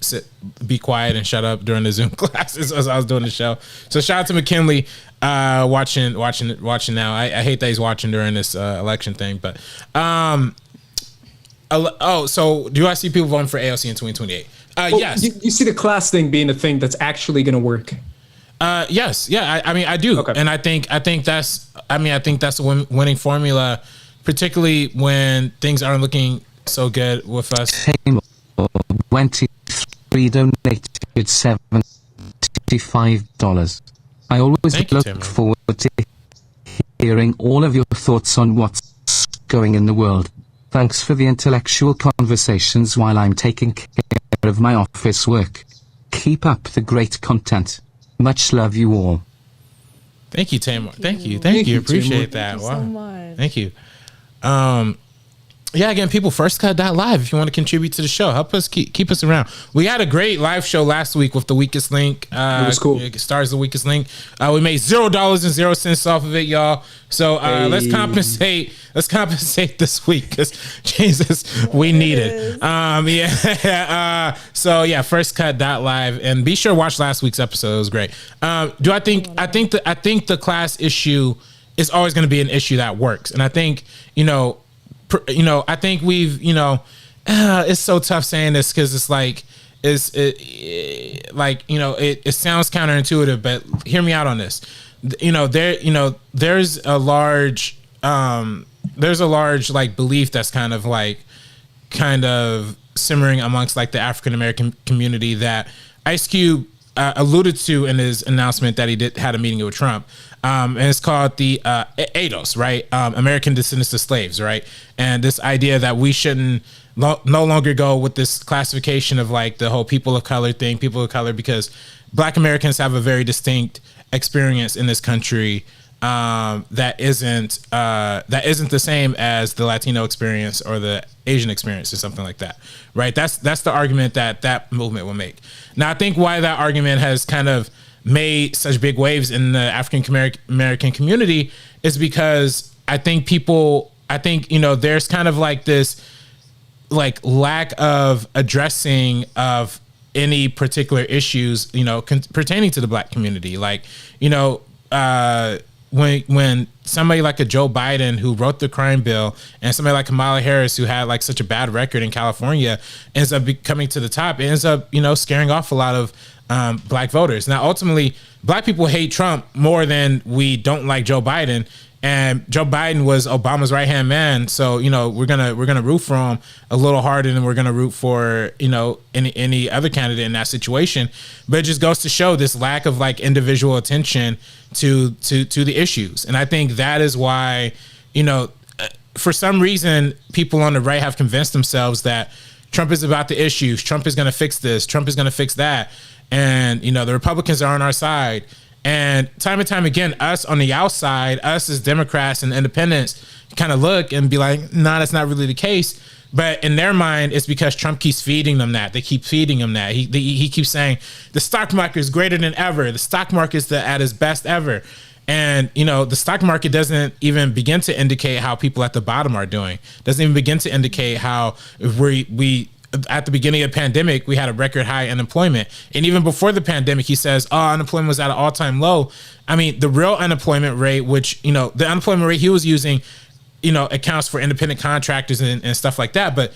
be quiet and shut up during the Zoom classes as I was doing the show. So shout out to McKinley watching now. I hate that he's watching during this election thing, but so do I see people voting for AOC in 2028? Yes.
You see the class thing being a thing that's actually going to work.
Yes. Yeah. I mean, I do. Okay. And I think that's a winning formula, particularly when things aren't looking so good with us.
23 donated $75. I always look forward to hearing all of your thoughts on what's going in the world. Thanks for the intellectual conversations while I'm taking care of my office work. Keep up the great content. Much love, you all.
Thank you, Tamar. Thank you. Appreciate that.
Thank you so much.
Thank you. Yeah, again, people, firstcut.live. If you want to contribute to the show, help us keep us around. We had a great live show last week with the weakest link.
It was cool.
Stars the weakest link. We made $0.00 off of it, y'all. So let's compensate this week because Jesus, we need it. So yeah, firstcut.live, and be sure to watch last week's episode. It was great. I think the class issue is always going to be an issue that works, and I think I think we've, it's so tough saying this because it's like, it sounds counterintuitive, but hear me out on this. There's a large like belief that's kind of simmering amongst like the African American community that Ice Cube alluded to in his announcement that he had a meeting with Trump. And it's called the ADOS, right? American Descendants of Slaves, right? And this idea that we shouldn't no longer go with this classification of like the whole people of color thing, because Black Americans have a very distinct experience in this country that isn't the same as the Latino experience or the Asian experience or something like that, right? That's the argument that movement will make. Now, I think why that argument has kind of made such big waves in the African American community is because I think there's kind of like this like lack of addressing of any particular issues, pertaining to the Black community. Like, when somebody like a Joe Biden who wrote the crime bill and somebody like Kamala Harris who had like such a bad record in California ends up coming to the top, it ends up, scaring off a lot of Black voters. Now, ultimately, Black people hate Trump more than we don't like Joe Biden. And Joe Biden was Obama's right-hand man. So, we're gonna root for him a little harder than we're gonna root for, any other candidate in that situation. But it just goes to show this lack of like individual attention to the issues. And I think that is why, for some reason, people on the right have convinced themselves that Trump is about the issues. Trump is gonna fix this. Trump is gonna fix that. And, the Republicans are on our side. And time again, us on the outside, us as Democrats and independents kind of look and be like, nah, that's not really the case. But in their mind, it's because Trump keeps feeding them that. They keep feeding him that. He keeps saying the stock market is greater than ever. The stock market is at its best ever. And, you know, the stock market doesn't even begin to indicate how people at the bottom are doing. Doesn't even begin to indicate how if we at the beginning of the pandemic, we had a record high unemployment. And even before the pandemic, he says, unemployment was at an all-time low. I mean, the real unemployment rate, which, you know, the unemployment rate he was using, you know, accounts for independent contractors and stuff like that. But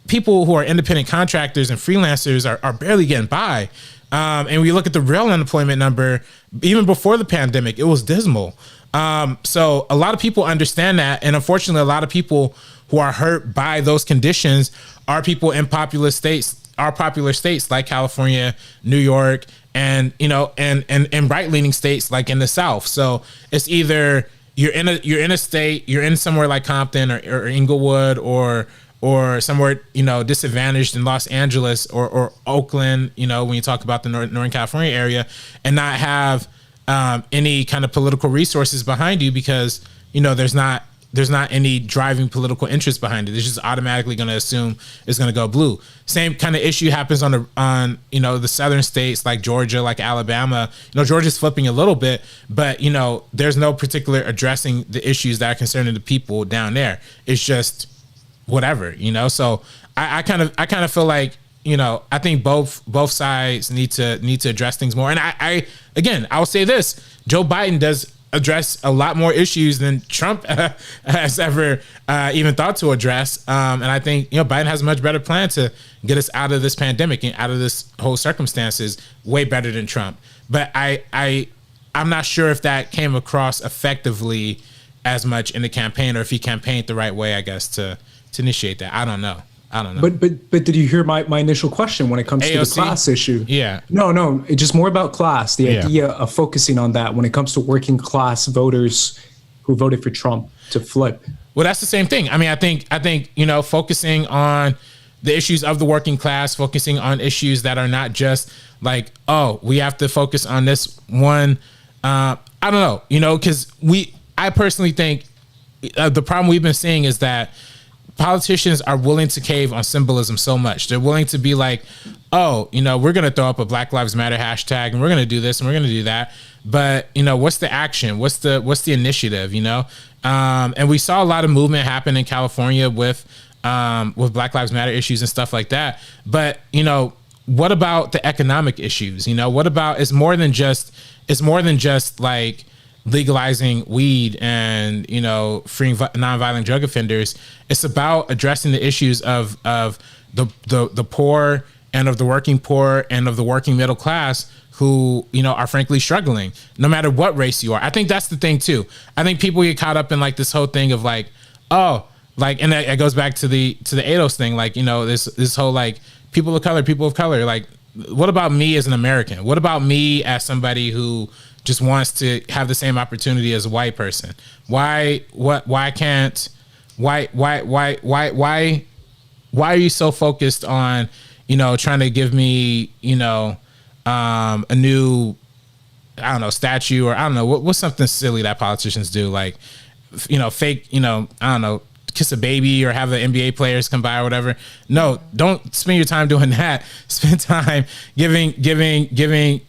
people who are independent contractors and freelancers are barely getting by. And we look at the real unemployment number, even before the pandemic, it was dismal. So a lot of people understand that. And unfortunately, a lot of people who are hurt by those conditions are people in popular states like California, New York, and, you know, and right-leaning states like in the South. So it's either you're in a state, you're in somewhere like Compton or Inglewood or somewhere, you know, disadvantaged in Los Angeles or Oakland, you know, when you talk about the Northern California area, and not have any kind of political resources behind you because, you know, there's not any driving political interest behind it. It's just automatically going to assume it's going to go blue. Same kind of issue happens on you know, the southern states like Georgia, like Alabama. You know, Georgia's flipping a little bit, but, you know, there's no particular addressing the issues that are concerning the people down there. It's just whatever, you know. So I kind of feel like, you know, I think both sides need to address things more. And I again, I'll say this: Joe Biden does address a lot more issues than Trump has ever even thought to address. And I think, you know, Biden has a much better plan to get us out of this pandemic and out of this whole circumstances way better than Trump. But I'm not sure if that came across effectively as much in the campaign, or if he campaigned the right way, I guess, to initiate that. I don't know. But
did you hear my initial question when it comes
AOC?
to the class issue?
Yeah.
No, it's just more about class. The idea of focusing on that when it comes to working class voters who voted for Trump to flip.
Well, that's the same thing. I mean, I think, you know, focusing on the issues of the working class, focusing on issues that are not just like, oh, we have to focus on this one. I don't know, you know, because I personally think the problem we've been seeing is that politicians are willing to cave on symbolism so much. They're willing to be like, oh, you know, we're going to throw up a Black Lives Matter hashtag and we're going to do this and we're going to do that. But, you know, what's the action? What's the initiative, you know? And we saw a lot of movement happen in California with Black Lives Matter issues and stuff like that. But, you know, what about the economic issues? You know, what about, it's more than just like legalizing weed and, you know, freeing nonviolent drug offenders. It's about addressing the issues of the poor and of the working poor and of the working middle class who, you know, are frankly struggling no matter what race you are. I think that's the thing too. I think people get caught up in like this whole thing of like, oh, like, and it goes back to the ADOS thing. Like, you know, this whole like people of color, like, what about me as an American? What about me as somebody who just wants to have the same opportunity as a white person? Why are you so focused on, you know, trying to give me, you know, a new, I don't know, statue, or I don't know, what's something silly that politicians do, like, you know, fake, you know, I don't know, kiss a baby or have the NBA players come by or whatever. No, don't spend your time doing that. Spend time giving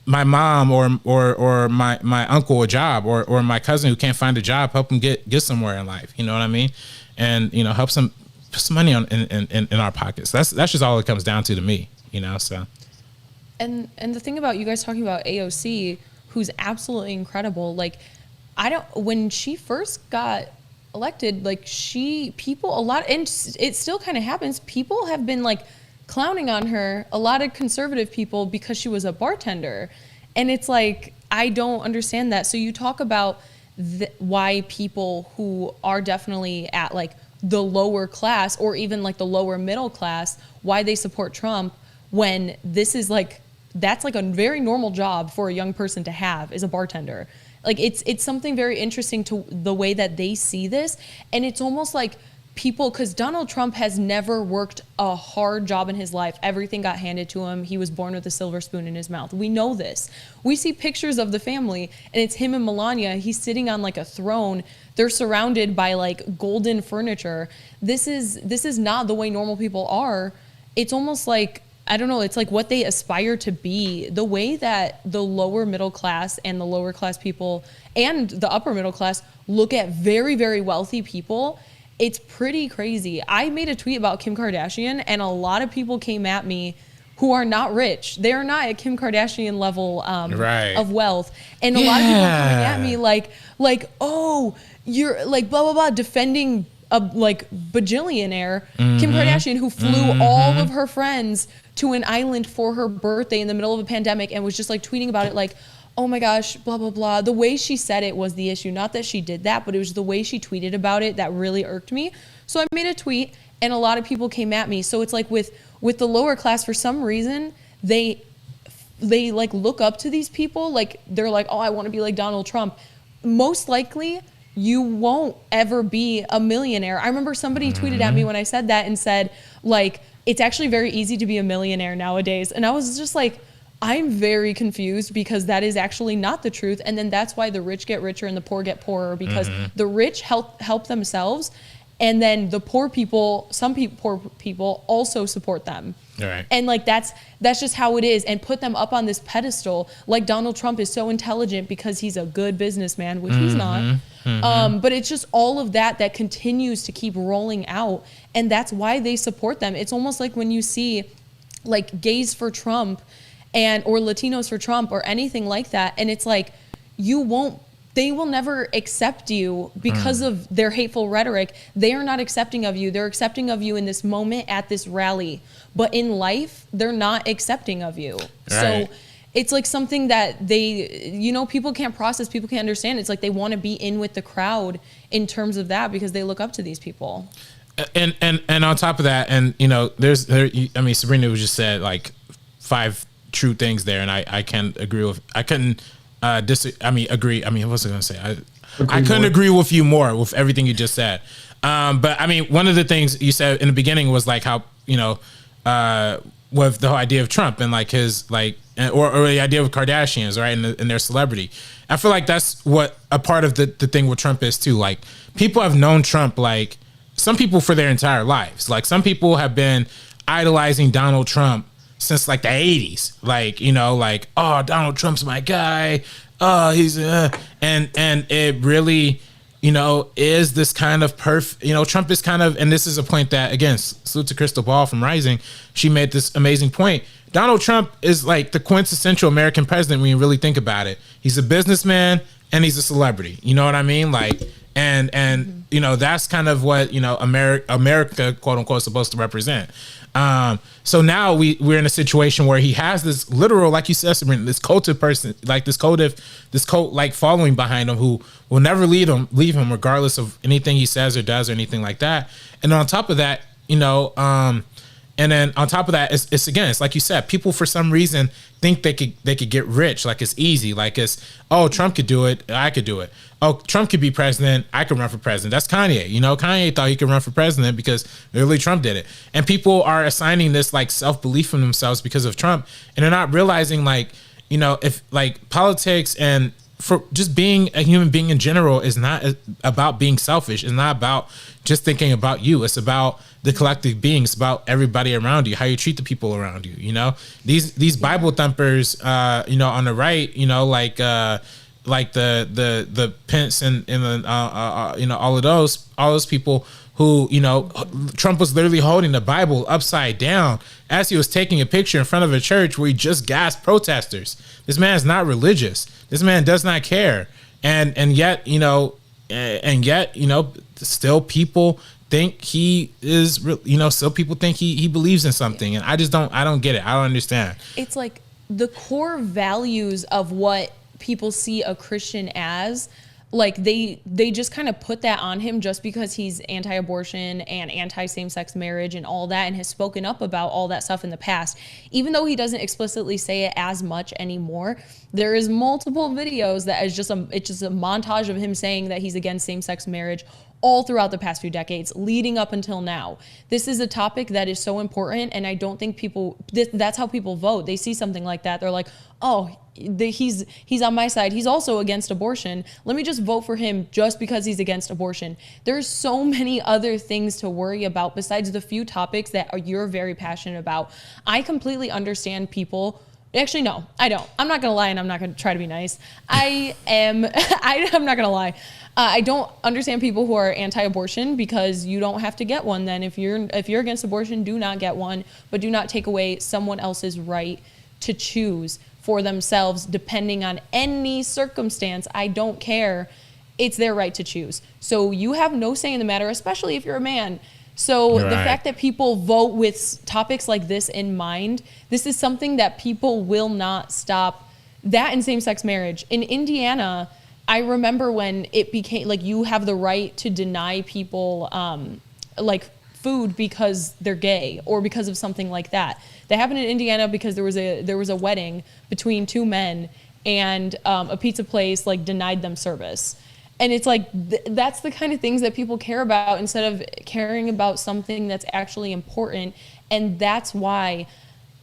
my mom or my uncle a job, or my cousin who can't find a job, help them get somewhere in life. You know what I mean? And, you know, help some, put some money in our pockets. That's just all it comes down to me, you know? So.
And the thing about you guys talking about AOC, who's absolutely incredible. Like, when she first got elected, like and it still kind of happens. People have been like clowning on her, a lot of conservative people, because she was a bartender. And it's like, I don't understand that. So you talk about why people who are definitely at like the lower class or even like the lower middle class, why they support Trump, when this is like, that's like a very normal job for a young person to have, is a bartender. Like, it's something very interesting to the way that they see this. And it's almost like people, because Donald Trump has never worked a hard job in his life. Everything got handed to him. He was born with a silver spoon in his mouth. We know this. We see pictures of the family, and it's him and Melania. He's sitting on like a throne. They're surrounded by like golden furniture. This is not the way normal people are. It's almost like I don't know, it's like what they aspire to be. The way that the lower middle class and the lower class people and the upper middle class look at very, very wealthy people, it's pretty crazy. I made a tweet about Kim Kardashian, and a lot of people came at me who are not rich. They're not at Kim Kardashian level of wealth. And a lot of people are coming at me like, oh, you're like blah, blah, blah, defending a like bajillionaire, Kim Kardashian, who flew all of her friends to an island for her birthday in the middle of a pandemic and was just like tweeting about it like, oh my gosh, blah, blah, blah. The way she said it was the issue. Not that she did that, but it was the way she tweeted about it that really irked me. So I made a tweet and a lot of people came at me. So it's like with the lower class, for some reason, they like look up to these people. Like they're like, oh, I want to be like Donald Trump. Most likely, you won't ever be a millionaire. I remember somebody tweeted at me when I said that and said, like, it's actually very easy to be a millionaire nowadays. And I was just like, I'm very confused because that is actually not the truth. And then that's why the rich get richer and the poor get poorer, because the rich help themselves. And then the poor people, poor people also support them.
Right.
And like that's just how it is, and put them up on this pedestal. Like Donald Trump is so intelligent because he's a good businessman, which he's not. But it's just all of that continues to keep rolling out, and that's why they support them. It's almost like when you see like gays for Trump or Latinos for Trump or anything like that, and it's like they will never accept you because of their hateful rhetoric. They are not accepting of you. They're accepting of you in this moment at this rally. But in life, they're not accepting of you.
Right.
So it's like something that people can't process, people can't understand. It's like they want to be in with the crowd in terms of that because they look up to these people.
And on top of that, and Sabrina just said like 5 true things there, and I can't agree with. I couldn't agree. I mean, what was I going to say? I couldn't agree with you more with everything you just said. But I mean, one of the things you said in the beginning was like how, with the whole idea of Trump and like his like, or the idea of Kardashians, right? And their celebrity. I feel like that's what a part of the thing with Trump is too. Like people have known Trump, like some people for their entire lives. Like some people have been idolizing Donald Trump since like the 80s, like, oh, Donald Trump's my guy. Oh, he's and it really, is this kind of Trump is kind of, and this is a point that, again, salute to Crystal Ball from Rising. She made this amazing point. Donald Trump is like the quintessential American president when you really think about it. He's a businessman and he's a celebrity. You know what I mean? Like, and that's kind of what, America, quote unquote, is supposed to represent. So now we're in a situation where he has this literal, like you said, Sabrina, this cultive person, like this cult like following behind him who will never leave him regardless of anything he says or does or anything like that. And on top of that, and then on top of that, it's like you said, people for some reason think they could get rich, like it's easy, like oh, Trump could do it, I could do it. Oh, Trump could be president, I could run for president. That's Kanye. Kanye thought he could run for president because literally Trump did it. And people are assigning this like self-belief in themselves because of Trump, and they're not realizing like, if like politics and for just being a human being in general is not about being selfish. It's not about just thinking about you. It's about the collective being. It's about everybody around you, how you treat the people around you. These Bible thumpers, on the right, like the Pence and the all of those people who, Trump was literally holding the Bible upside down as he was taking a picture in front of a church where he just gassed protesters. This man is not religious. This man does not care. And yet, still people think he is, still people think he believes in something. And I don't get it. I don't understand.
It's like the core values of what people see a Christian as, like they just kind of put that on him just because he's anti-abortion and anti-same-sex marriage and all that, and has spoken up about all that stuff in the past. Even though he doesn't explicitly say it as much anymore, there is multiple videos that is just it's just a montage of him saying that he's against same-sex marriage all throughout the past few decades leading up until now. This is a topic that is so important, and I don't think that's how people vote. They see something like that, they're like, oh, he's on my side. He's also against abortion. Let me just vote for him just because he's against abortion. There's so many other things to worry about besides the few topics that you're very passionate about. I completely understand people. Actually, no, I don't. I'm not going to lie, and I'm not going to try to be nice. I'm not going to lie. I don't understand people who are anti-abortion because you don't have to get one then. If you're against abortion, do not get one, but do not take away someone else's right to choose for themselves depending on any circumstance. I don't care. It's their right to choose. So you have no say in the matter, especially if you're a man. So the fact that people vote with topics like this in mind, this is something that people will not stop. That and same-sex marriage. In Indiana, I remember when it became like you have the right to deny people like food because they're gay or because of something like that. That happened in Indiana because there was a wedding between two men and a pizza place like denied them service. And it's like, that's the kind of things that people care about instead of caring about something that's actually important. And that's why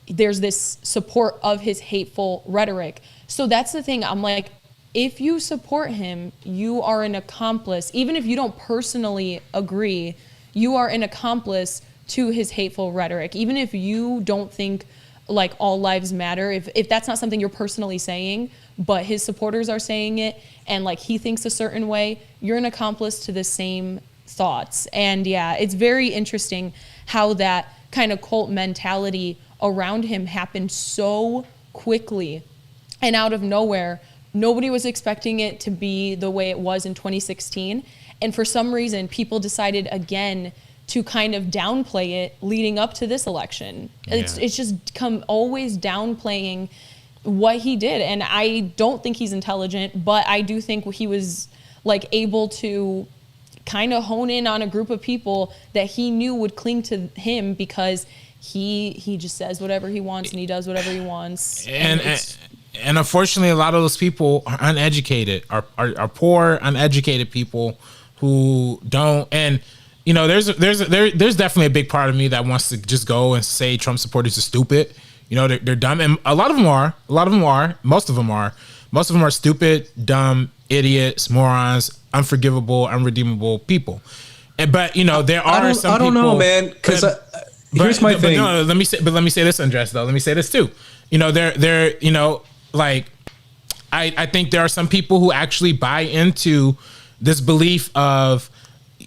there's this support of his hateful rhetoric. So that's the thing. I'm like, if you support him, you are an accomplice. Even if you don't personally agree, you are an accomplice to his hateful rhetoric. Even if you don't think like all lives matter, if that's not something you're personally saying, but his supporters are saying it, and like he thinks a certain way, you're an accomplice to the same thoughts. And yeah, it's very interesting how that kind of cult mentality around him happened so quickly and out of nowhere. Nobody was expecting it to be the way it was in 2016. And for some reason, people decided again to kind of downplay it leading up to this election. Yeah. It's just always downplaying what he did. And I don't think he's intelligent, but I do think he was like able to kind of hone in on a group of people that he knew would cling to him because he just says whatever he wants and he does whatever he wants.
And unfortunately, a lot of those people are uneducated, are poor, uneducated people who don't. And you know, there's definitely a big part of me that wants to just go and say Trump supporters are stupid. You know, they're dumb, and a lot of them are. Most of them are stupid, dumb, idiots, morons, unforgivable, unredeemable people. But you know, there are some people. I don't know,
man. Because here's my thing.
No, let me say this, Andres. Though, let me say this too. You know, they're you know, like I think there are some people who actually buy into this belief of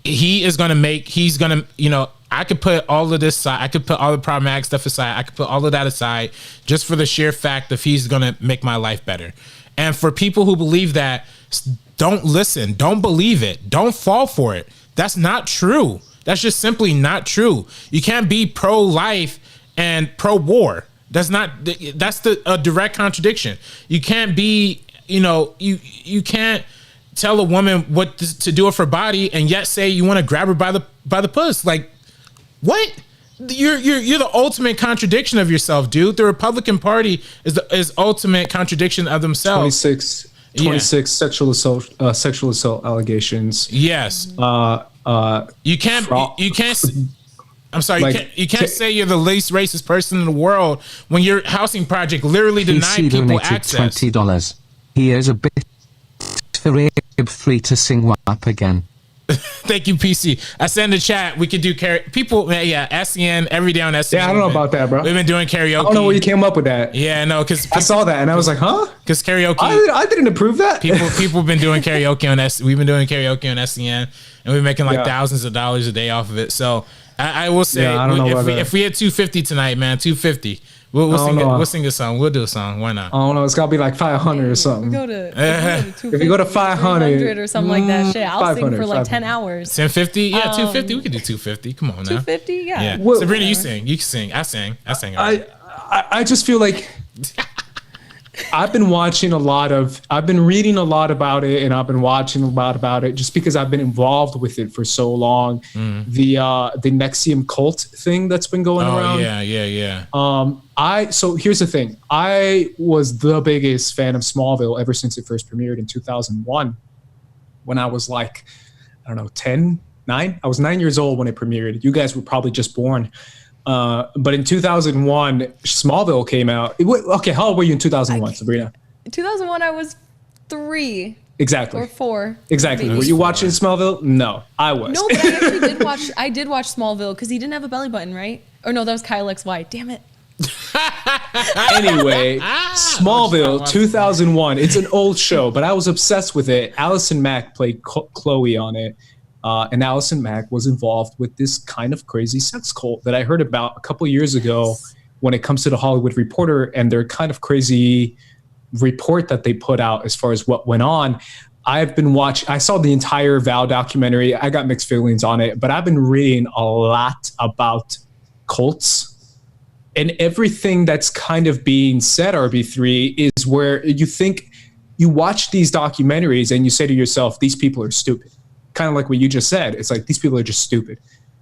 he's gonna, you know, I could put all of this aside. I could put all the problematic stuff aside. I could put all of that aside just for the sheer fact of he's going to make my life better. And for people who believe that, don't listen. Don't believe it. Don't fall for it. That's not true. That's just simply not true. You can't be pro-life and pro-war. That's a direct contradiction. You can't be, you know, you can't tell a woman what to do with her body and yet say you want to grab her by the puss. Like, what? You're the ultimate contradiction of yourself, dude. The Republican Party is ultimate contradiction of themselves.
26 sexual assault allegations.
Yes. You can't. I'm sorry.
Like,
you can't say you're the least racist person in the world when your housing project literally denied people access.
$20. Here's a bit for Abe 3 to sing WAP again.
Thank you, PC. I said in the chat we could do people. Yeah, SEN every day on SEN.
Yeah, I don't know about that, bro.
We've been doing karaoke.
I don't know where you came up with that.
Yeah, no, because
I saw that and I was like, huh?
Because karaoke.
I didn't approve that.
People have been doing karaoke on SEN. We've been doing karaoke on SEN, and we're making like thousands of dollars a day off of it. So I will say, if we had 250 tonight, man, 250. We'll sing a song. We'll do a song. Why not?
I don't know. It's gotta be like 500 or something.
If
you go to 500
or something like that, shit, I'll sing for like 10 hours.
1050? Yeah, 250. We could do 250. Come on now.
250? Yeah.
Well, Sabrina, you sing. You can sing. I sang.
I just feel like I've been reading a lot about it, and I've been watching a lot about it just because I've been involved with it for so long. The NXIVM cult thing that's been going around.
Yeah.
So here's the thing. I was the biggest fan of Smallville ever since it first premiered in 2001 when I was like, I don't know, 9? I was 9 years old when it premiered. You guys were probably just born. But in 2001, Smallville came out. Okay, how old were you in 2001, Sabrina?
2001, I was 3.
Exactly.
Or 4.
Exactly. Were you watching Smallville? No, I was.
No, but I actually did watch. I did watch Smallville because he didn't have a belly button, right? Or no, that was Kyle XY. Damn it.
Anyway, Smallville 2001. It's an old show, but I was obsessed with it. Allison Mack played Chloe on it. And Allison Mack was involved with this kind of crazy sex cult that I heard about a couple years ago when it comes to the Hollywood Reporter and their kind of crazy report that they put out as far as what went on. I've been watching, I saw the entire Val documentary. I got mixed feelings on it, but I've been reading a lot about cults, and everything that's kind of being said, RB3, is where you think you watch these documentaries and you say to yourself, these people are stupid. Kind of like what you just said. It's like, these people are just stupid.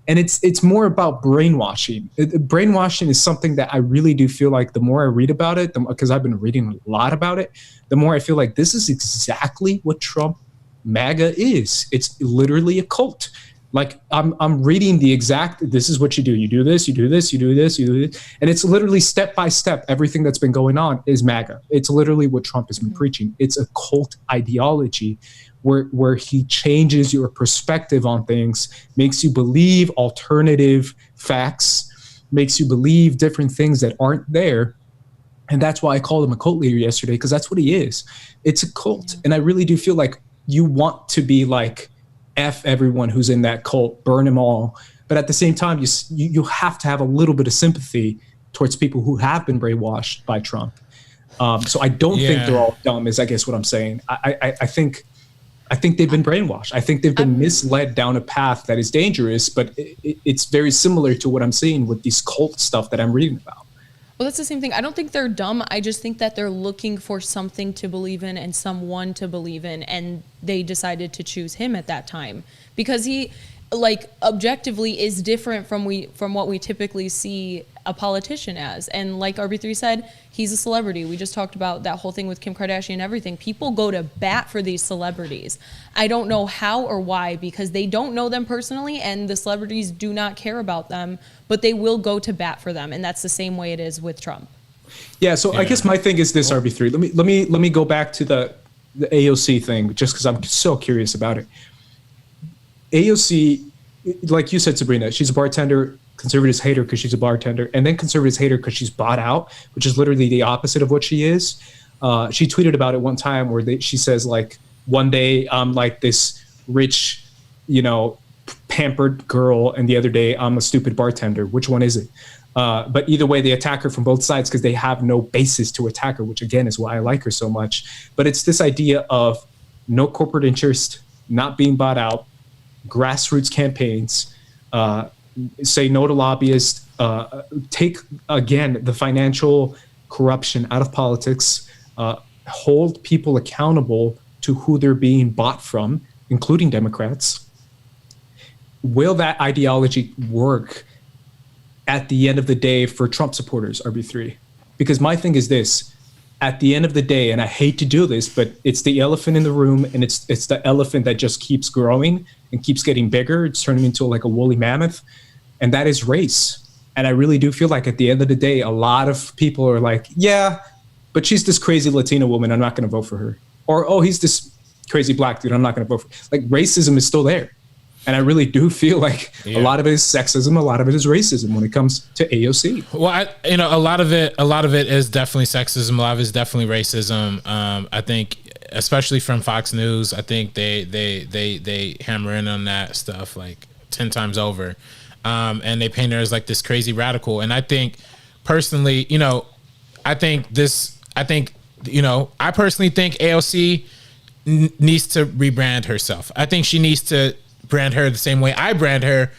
And it's more about brainwashing. Brainwashing is something that I really do feel like the more I read about it, because I've been reading a lot about it, the more I feel like this is exactly what Trump MAGA is. It's literally a cult. Like I'm reading the exact, this is what you do. You do this, you do this, you do this, you do this. And it's literally step by step. Everything that's been going on is MAGA. It's literally what Trump has been preaching. It's a cult ideology where he changes your perspective on things, makes you believe alternative facts, makes you believe different things that aren't there. And that's why I called him a cult leader yesterday, because that's what he is. It's a cult. And I really do feel like you want to be like, F everyone who's in that cult, burn them all. But at the same time, you have to have a little bit of sympathy towards people who have been brainwashed by Trump. So I don't think they're all dumb, is I guess what I'm saying. I think they've been brainwashed. I think they've been misled down a path that is dangerous, but it's very similar to what I'm seeing with these cult stuff that I'm reading about.
Well, that's the same thing. I don't think they're dumb. I just think that they're looking for something to believe in and someone to believe in, and they decided to choose him at that time because he, like, objectively is different from what we typically see a politician as. And like RB3 said, he's a celebrity. We just talked about that whole thing with Kim Kardashian and everything. People go to bat for these celebrities. I don't know how or why, because they don't know them personally and the celebrities do not care about them, but they will go to bat for them. And that's the same way it is with Trump.
Yeah, so I guess my thing is this, RB3. Let me go back to the AOC thing, just because I'm so curious about it. AOC, like you said, Sabrina, she's a bartender. Conservatives hate her because she's a bartender, and then conservatives hate her because she's bought out, which is literally the opposite of what she is. She tweeted about it one time where she says, like, one day I'm like this rich, pampered girl, and the other day I'm a stupid bartender. Which one is it? But either way, they attack her from both sides because they have no basis to attack her, which again is why I like her so much. But it's this idea of no corporate interest, not being bought out, grassroots campaigns, say no to lobbyists, take, again, the financial corruption out of politics, hold people accountable to who they're being bought from, including Democrats. Will that ideology work at the end of the day for Trump supporters, RB3? Because my thing is this, at the end of the day, and I hate to do this, but it's the elephant in the room, and it's the elephant that just keeps growing and keeps getting bigger. It's turning into like a woolly mammoth, and that is race. And I really do feel like at the end of the day, a lot of people are like, yeah, but she's this crazy Latina woman, I'm not going to vote for her. Or, oh, he's this crazy black dude, I'm not going to vote for her. Like, racism is still there. And I really do feel like a lot of it is sexism, a lot of it is racism when it comes to AOC.
Well, a lot of it is definitely sexism. A lot of it is definitely racism. I think, especially from Fox News, I think they hammer in on that stuff like 10 times over, and they paint her as like this crazy radical. And I think personally, I personally think AOC needs to rebrand herself. I think she needs to brand her the same way I brand her,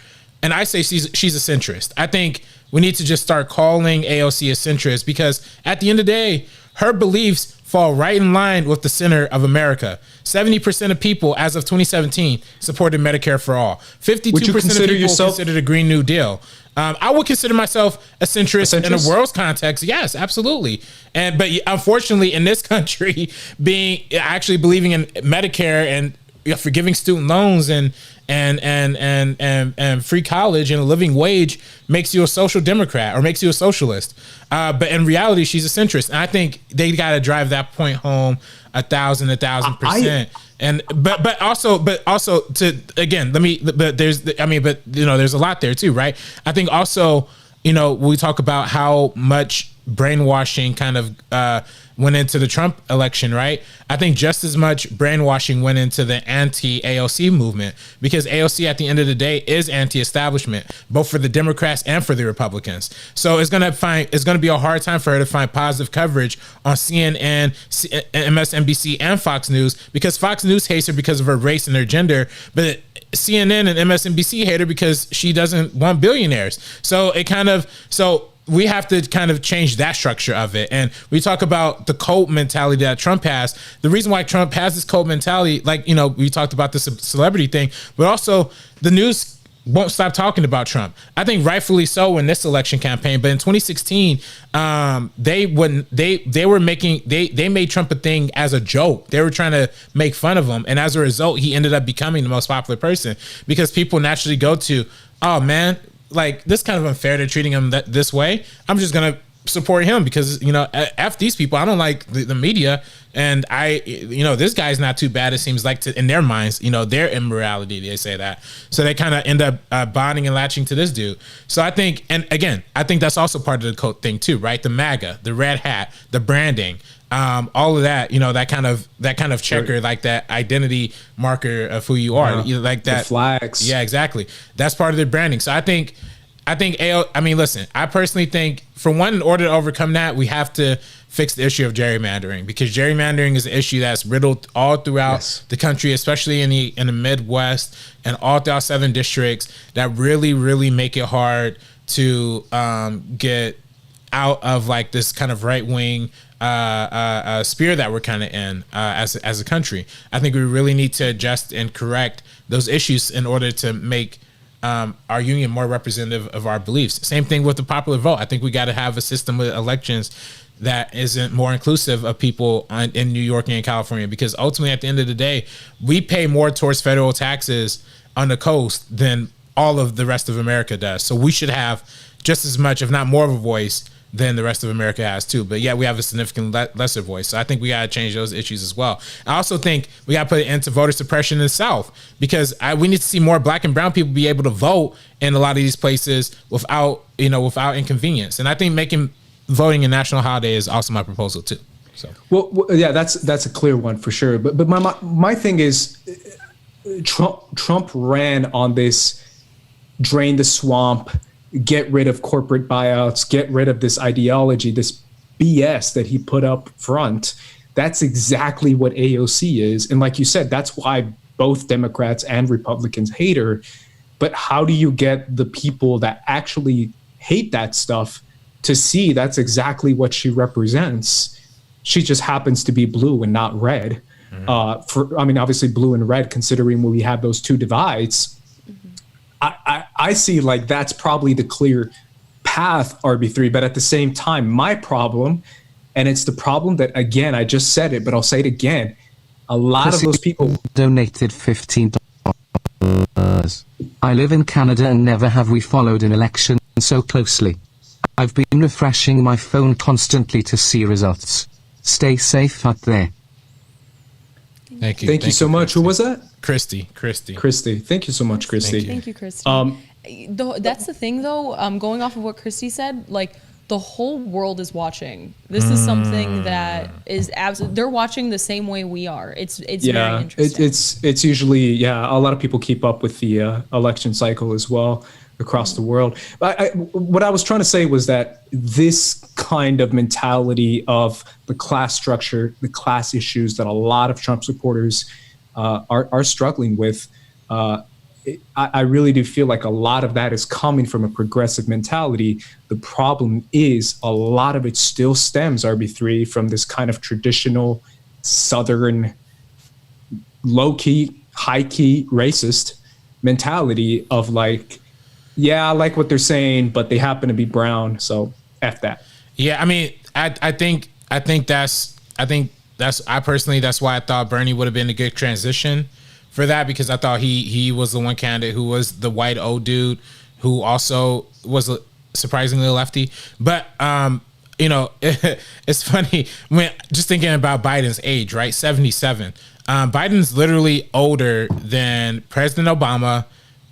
and I say she's a centrist. I think we need to just start calling AOC a centrist, because at the end of the day, her beliefs fall right in line with the center of America. 70% of people, as of 2017, supported Medicare for all. 52% of people considered a Green New Deal. I would consider myself a centrist in a world's context. Yes, absolutely. But unfortunately, in this country, being actually believing in Medicare and forgiving student loans and free college and a living wage makes you a social democrat or makes you a socialist. But in reality, she's a centrist. And I think they got to drive that point home 1,000%. And but also to again, there's a lot there too, right? I think also, we talk about how much brainwashing kind of went into the Trump election, right? I think just as much brainwashing went into the anti-AOC movement, because AOC at the end of the day is anti-establishment, both for the Democrats and for the Republicans. So it's gonna be a hard time for her to find positive coverage on CNN, MSNBC, and Fox News, because Fox News hates her because of her race and her gender, but CNN and MSNBC hate her because she doesn't want billionaires. So we have to kind of change that structure of it. And we talk about the cult mentality that Trump has. The reason why Trump has this cult mentality, we talked about the celebrity thing, but also the news won't stop talking about Trump. I think rightfully so in this election campaign, but in 2016, they made Trump a thing as a joke. They were trying to make fun of him, and as a result, he ended up becoming the most popular person, because people naturally go to, oh man, like, this kind of unfair, they're treating him this way. I'm just gonna support him because F these people. I don't like the media, and this guy's not too bad. It seems like in their minds, their immorality, they say that. So they kind of end up bonding and latching to this dude. So I think, and again, I think that's also part of the cult thing too, right? The MAGA, the red hat, the branding. All of that, that kind of checker, like that identity marker of who you are, like that,
the flags.
Yeah, exactly. That's part of their branding. So I personally think, for one, in order to overcome that, we have to fix the issue of gerrymandering, because gerrymandering is an issue that's riddled all throughout the country, especially in the Midwest and all throughout southern districts, that really, really make it hard to get out of like this kind of right wing spirit that we're kind of in as a country. I think we really need to adjust and correct those issues in order to make our union more representative of our beliefs. Same thing with the popular vote. I think we got to have a system with elections that isn't more inclusive of people in New York and in California, because ultimately at the end of the day, we pay more towards federal taxes on the coast than all of the rest of America does. So we should have just as much, if not more, of a voice than the rest of America has too. But yeah, we have a significant lesser voice. So I think we got to change those issues as well. I also think we got to put an end to voter suppression in the South, because we need to see more Black and brown people be able to vote in a lot of these places without inconvenience. And I think making voting a national holiday is also my proposal too. So
well yeah, that's a clear one for sure. But my thing is, Trump ran on this drain the swamp, get rid of corporate buyouts, get rid of this ideology, this BS that he put up front. That's exactly what AOC is. And like you said, that's why both Democrats and Republicans hate her. But how do you get the people that actually hate that stuff to see that's exactly what she represents? She just happens to be blue and not red. Obviously blue and red, considering when we have those two divides. I see like that's probably the clear path, RB3. But at the same time, my problem, and it's the problem that, again, I just said it, but I'll say it again. A lot of those people
donated $15. I live in Canada and never have we followed an election so closely. I've been refreshing my phone constantly to see results. Stay safe out there.
Thank you.
Thank you so much. Who was that?
Christy.
Thank you so much, Christy.
Thank you, Christy. That's the thing, though. Going off of what Christy said, like, the whole world is watching. This is something that is they're watching the same way we are. It's very interesting.
It's usually a lot of people keep up with the election cycle as well across the world. What I was trying to say was that this kind of mentality of the class structure, the class issues that a lot of Trump supporters are struggling with, I really do feel like a lot of that is coming from a progressive mentality. The problem is a lot of it still stems, RB3, from this kind of traditional Southern low-key, high-key racist mentality of like, yeah, I like what they're saying, but they happen to be brown, so F that.
Yeah, I mean, I think that's why I thought Bernie would have been a good transition for that because I thought he was the one candidate who was the white old dude who also was surprisingly lefty. But you know, it's funny when just thinking about Biden's age, right? 77. Biden's literally older than President Obama,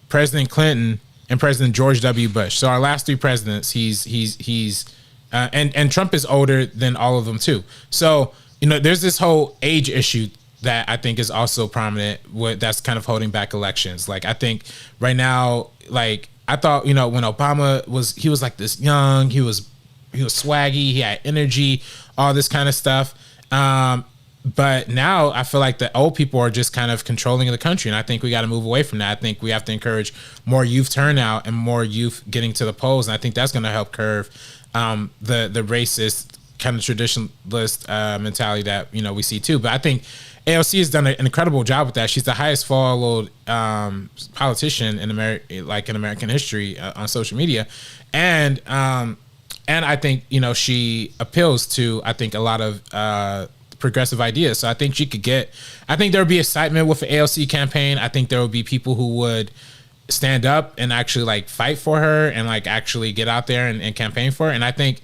President Clinton, and President George W. Bush. So our last three presidents, he's and Trump is older than all of them too. So, you know, there's this whole age issue that I think is also prominent that's kind of holding back elections. Like, I think right now, like, I thought, you know, when Obama he was like this young, he was swaggy, he had energy, all this kind of stuff. But now I feel like the old people are just kind of controlling the country. And I think we got to move away from that. I think we have to encourage more youth turnout and more youth getting to the polls. And I think that's going to help curve the racist kind of traditionalist mentality that, you know, we see too. But I think AOC has done an incredible job with that. She's the highest followed politician in American history on social media. And I think, you know, she appeals to, I think, a lot of progressive ideas. So I think I think there would be excitement with the AOC campaign. I think there would be people who would stand up and actually like fight for her and like actually get out there and campaign for her. And I think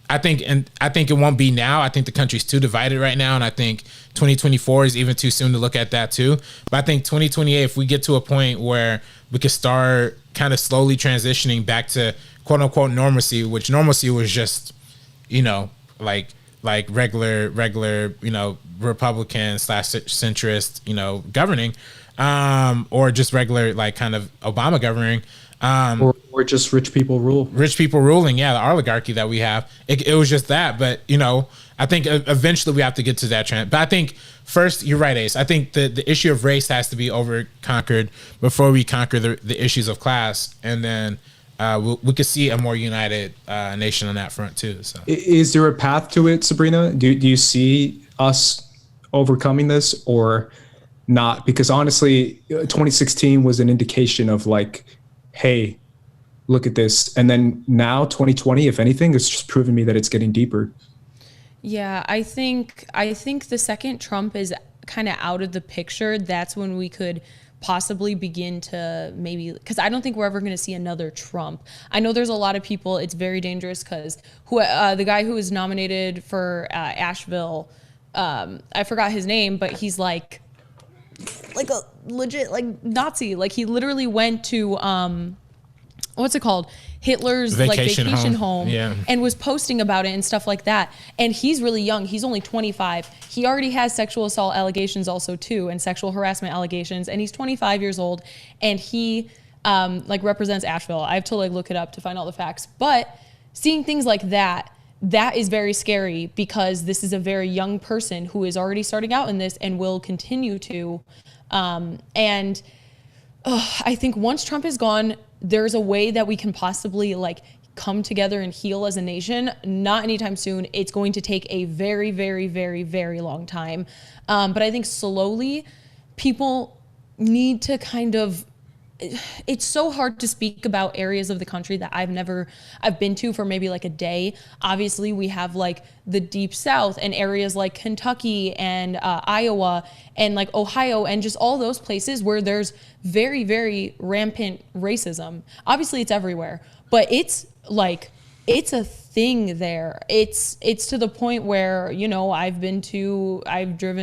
it won't be now. I think the country's too divided right now. And I think 2024 is even too soon to look at that too. But I think 2028, if we get to a point where we could start kind of slowly transitioning back to quote unquote normalcy, which normalcy was just, you know, like regular, you know, Republican / centrist, you know, governing, or just regular, like kind of Obama governing,
or just rich people ruling. Yeah. The oligarchy that we have, it was just that. But, you know, I think eventually we have to get to that trend. But I think first, you're right, Ace. I think the issue of race has to be conquered before we conquer the issues of class. And then, we could see a more united nation on that front too. So, is there a path to it, Sabrina? Do you see us overcoming this or not? Because honestly, 2016 was an indication of like, hey, look at this, and then now 2020, if anything, it's just proven me that it's getting deeper.
Yeah, I think the second Trump is kind of out of the picture, that's when we could possibly begin to maybe, because I don't think we're ever going to see another Trump. I know there's a lot of people, it's very dangerous because the guy who was nominated for Asheville, I forgot his name, but he's like a legit like Nazi. Like he literally went to what's it called? Hitler's vacation home yeah. And was posting about it and stuff like that. And he's really young. He's only 25. He already has sexual assault allegations also too, and sexual harassment allegations. And he's 25 years old, and he like represents Asheville. I have to like look it up to find all the facts. But seeing things like that is very scary because this is a very young person who is already starting out in this and will continue to. I think once Trump is gone, there's a way that we can possibly like come together and heal as a nation. Not anytime soon. It's going to take a very, very, very, very long time. But I think slowly people need to kind of, it's so hard to speak about areas of the country that I've been to for maybe like a day. Obviously we have like the deep South and areas like Kentucky and Iowa and like Ohio and just all those places where there's very, very rampant racism. Obviously it's everywhere, but it's a thing there. It's to the point where, you know, I've driven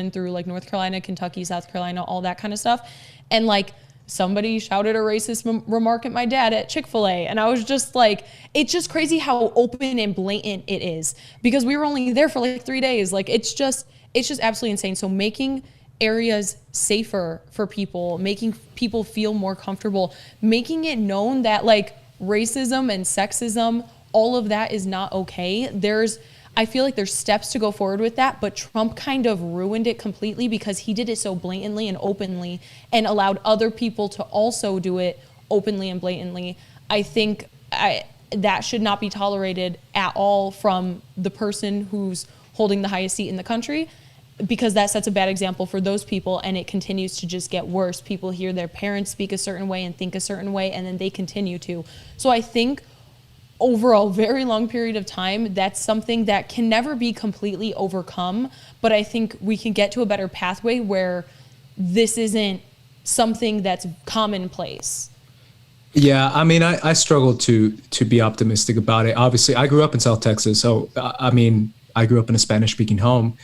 through like North Carolina, Kentucky, South Carolina, all that kind of stuff. And like, somebody shouted a racist remark at my dad at Chick-fil-A. And I was just like, it's just crazy how open and blatant it is because we were only there for like 3 days. Like, it's just absolutely insane. So making areas safer for people, making people feel more comfortable, making it known that like racism and sexism, all of that is not okay. I feel like there's steps to go forward with that, but Trump kind of ruined it completely because he did it so blatantly and openly and allowed other people to also do it openly and blatantly. I think that should not be tolerated at all from the person who's holding the highest seat in the country, because that sets a bad example for those people and it continues to just get worse. People hear their parents speak a certain way and think a certain way, and then they continue to. So I think over a very long period of time, that's something that can never be completely overcome. But I think we can get to a better pathway where this isn't something that's commonplace.
Yeah, I mean, I struggle to be optimistic about it. Obviously, I grew up in South Texas, so I mean, I grew up in a Spanish-speaking home.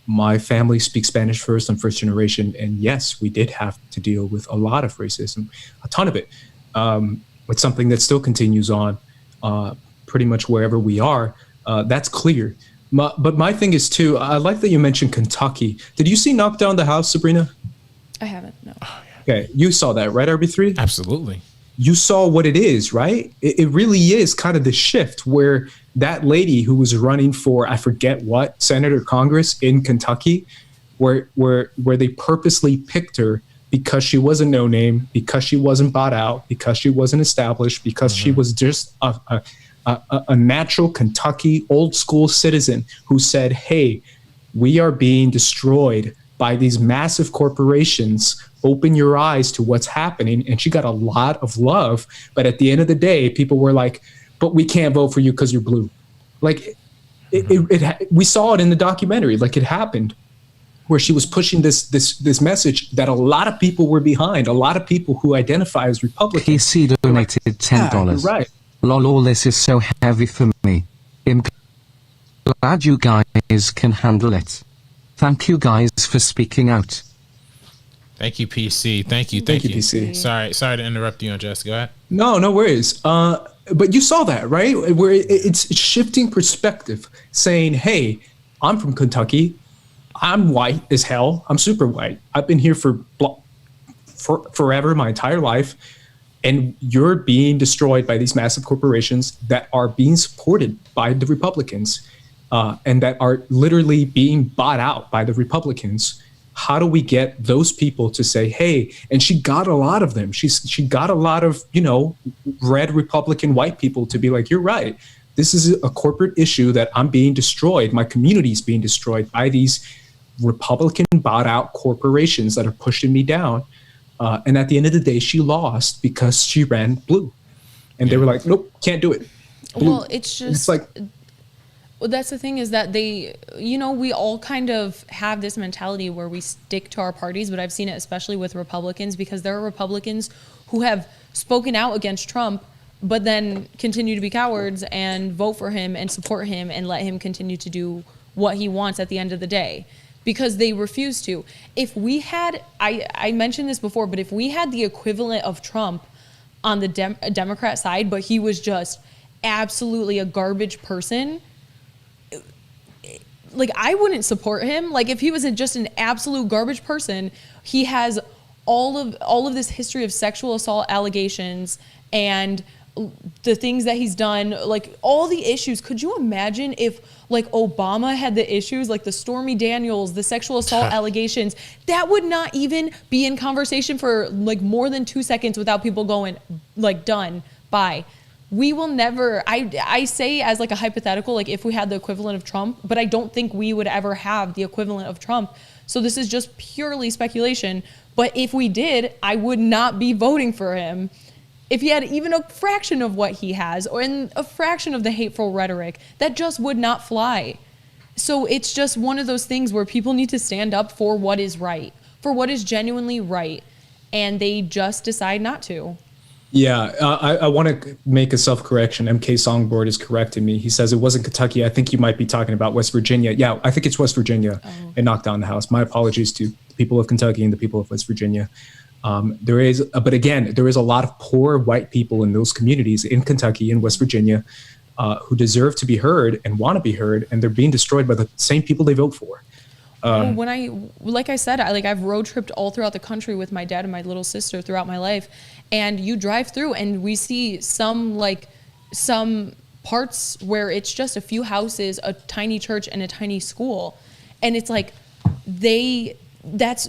My family speaks Spanish first. I'm first generation, and yes, we did have to deal with a lot of racism, a ton of it. It's something that still continues on pretty much wherever we are. That's clear. But my thing is too, I like that you mentioned Kentucky. Did you see Knock Down the House, Sabrina?
I haven't, no.
Okay, you saw that, right, RB3?
Absolutely.
You saw what it is, right? It really is kind of the shift where that lady who was running for, I forget what, Senator Congress in Kentucky, where they purposely picked her because she was a no-name, because she wasn't bought out, because she wasn't established, because she was just a natural Kentucky old school citizen who said, hey, we are being destroyed by these massive corporations. Open your eyes to what's happening. And she got a lot of love. But at the end of the day, people were like, but we can't vote for you because you're blue. Like we saw it in the documentary, like it happened, where she was pushing this message that a lot of people were behind, a lot of people who identify as Republicans.
PC donated $10.
Yeah, right.
Lol, all this is so heavy for me. Glad you guys can handle it. Thank you guys for speaking out.
Thank you, PC. Thank you,
PC.
Sorry to interrupt you, Jess. Go ahead.
No worries. But you saw that, right? Where it's shifting perspective, saying, hey, I'm from Kentucky. I'm white as hell. I'm super white. I've been here for forever, my entire life. And you're being destroyed by these massive corporations that are being supported by the Republicans and that are literally being bought out by the Republicans. How do we get those people to say, hey, and she got a lot of them. She got a lot of, red Republican white people to be like, you're right. This is a corporate issue that I'm being destroyed. My community is being destroyed by these Republican bought out corporations that are pushing me down. And at the end of the day, she lost because she ran blue. And they were like, nope, can't do it. Blue.
Well, it's just...
It's like...
Well, that's the thing is that they, we all kind of have this mentality where we stick to our parties, but I've seen it especially with Republicans because there are Republicans who have spoken out against Trump, but then continue to be cowards and vote for him and support him and let him continue to do what he wants at the end of the day because they refuse to. If we had, I mentioned this before, but if we had the equivalent of Trump on the Democrat side, but he was just absolutely a garbage person, like I wouldn't support him. Like if he was just an absolute garbage person, he has all of this history of sexual assault allegations and the things that he's done, like all the issues. Could you imagine if like Obama had the issues, like the Stormy Daniels, the sexual assault allegations, that would not even be in conversation for like more than 2 seconds without people going like done, bye. We will never, I say as like a hypothetical, like if we had the equivalent of Trump, but I don't think we would ever have the equivalent of Trump. So this is just purely speculation. But if we did, I would not be voting for him. If he had even a fraction of what he has or in a fraction of the hateful rhetoric, that just would not fly. So it's just one of those things where people need to stand up for what is right, for what is genuinely right. And they just decide not to.
Yeah, I want to make a self-correction. MK Songboard is correcting me. He says it wasn't Kentucky. I think you might be talking about West Virginia. Yeah, I think it's West Virginia and knocked down the house. My apologies to the people of Kentucky and the people of West Virginia. But again, there is a lot of poor white people in those communities in Kentucky and West Virginia who deserve to be heard and want to be heard, and they're being destroyed by the same people they vote for.
Like I said, I've road tripped all throughout the country with my dad and my little sister throughout my life. And you drive through and we see some parts where it's just a few houses, a tiny church and a tiny school. And it's like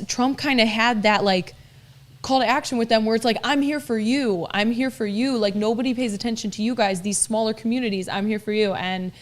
Trump kind of had that like call to action with them where it's like, I'm here for you. I'm here for you. Like nobody pays attention to you guys, these smaller communities. I'm here for you. And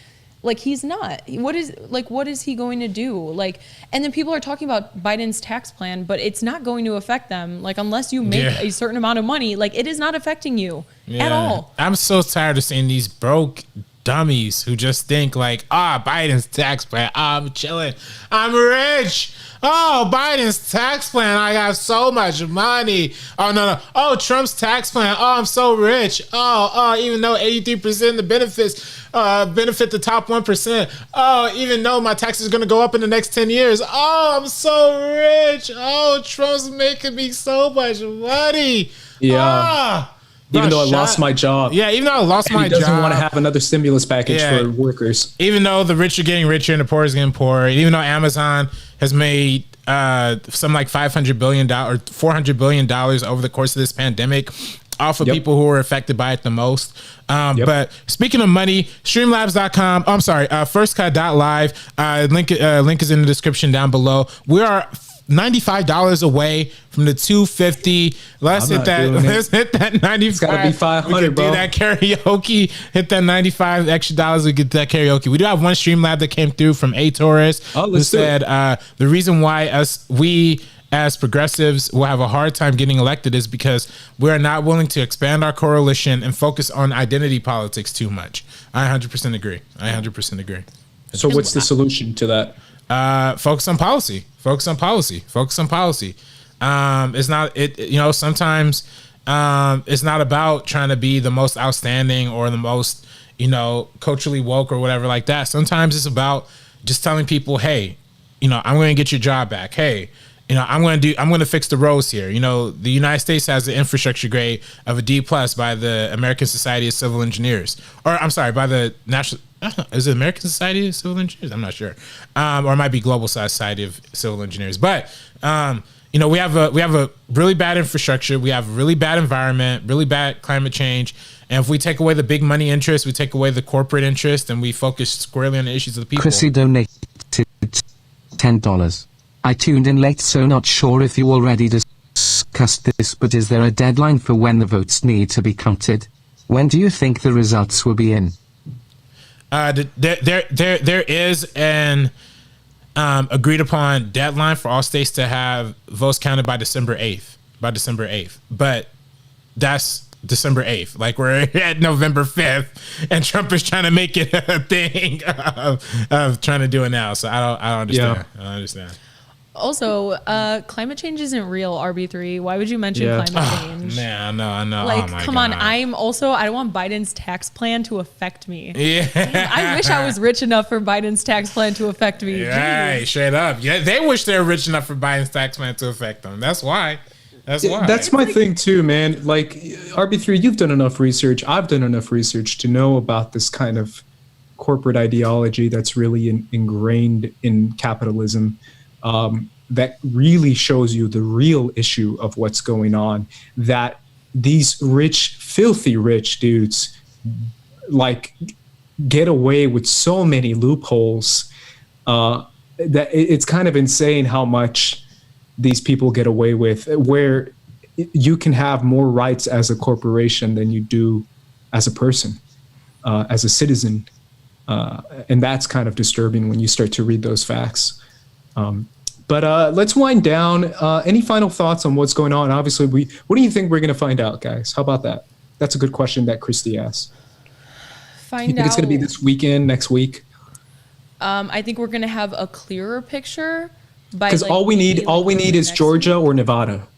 like, he's not. What is he going to do? Like, and then people are talking about Biden's tax plan, but it's not going to affect them. Like, unless you make a certain amount of money, like it is not affecting you at all.
I'm so tired of seeing these broke, dummies who just think like, Biden's tax plan, I'm chilling, I'm rich. Oh, Biden's tax plan, I got so much money. Oh, no. Oh, Trump's tax plan, I'm so rich. Even though 83% of the benefits benefit the top 1%. Oh, even though my taxes are going to go up in the next 10 years. Oh, I'm so rich. Oh, Trump's making me so much money.
Yeah. Even though I lost my job.
Yeah, even though I lost my job.
He doesn't want to have another stimulus package for workers.
Even though the rich are getting richer and the poor is getting poorer. Even though Amazon has made some like $500 billion or $400 billion over the course of this pandemic off of people who were affected by it the most. But speaking of money, streamlabs.com, I'm sorry, firstcut.live, link is in the description down below. We are $95 away from the $250. Let's hit that 95.
It's gotta be 500, bro.
Do that karaoke. Hit that 95 extra dollars. We get that karaoke. We do have one Streamlab that came through from A Taurus who said the reason why we as progressives will have a hard time getting elected is because we're not willing to expand our coalition and focus on identity politics too much. I 100% agree.
So what's the solution to that?
Focus on policy. It's not sometimes it's not about trying to be the most outstanding or the most, culturally woke or whatever like that. Sometimes it's about just telling people, hey, I'm going to get your job back. Hey, I'm going to fix the roads here. The United States has an infrastructure grade of a D+ by the American Society of Civil Engineers, or I'm sorry, by the National. Is it American Society of Civil Engineers? I'm not sure. Or it might be Global Society of Civil Engineers. But we have a really bad infrastructure. We have a really bad environment, really bad climate change. And if we take away the big money interest, we take away the corporate interest, and we focus squarely on the issues of the people.
Chrissy donated $10. I tuned in late, so not sure if you already discussed this, but is there a deadline for when the votes need to be counted? When do you think the results will be in?
There is an agreed upon deadline for all states to have votes counted by December 8th. But that's December 8th. Like, we're at November 5th, and Trump is trying to make it a thing of trying to do it now. So I don't understand.
Yeah.
I don't understand.
Also, climate change isn't real, RB3. Why would you mention climate change?
Man, I know.
Like,
oh my
come
God.
on. I don't want Biden's tax plan to affect me.
Yeah.
Damn, I wish I was rich enough for Biden's tax plan to affect me.
Right, straight up. Yeah, they wish they were rich enough for Biden's tax plan to affect them. That's why. That's
my thing too, man. Like, RB3, you've done enough research. I've done enough research to know about this kind of corporate ideology that's really ingrained in capitalism. That really shows you the real issue of what's going on, that these rich, filthy rich dudes like get away with so many loopholes that it's kind of insane how much these people get away with, where you can have more rights as a corporation than you do as a person, as a citizen. And that's kind of disturbing when you start to read those facts. But let's wind down. Any final thoughts on what's going on? Obviously, what do you think we're going to find out, guys? How about that? That's a good question that Christy asked. You think it's going to be this weekend, next week?
I think we're going to have a clearer picture.
Because all we need is Georgia or Nevada.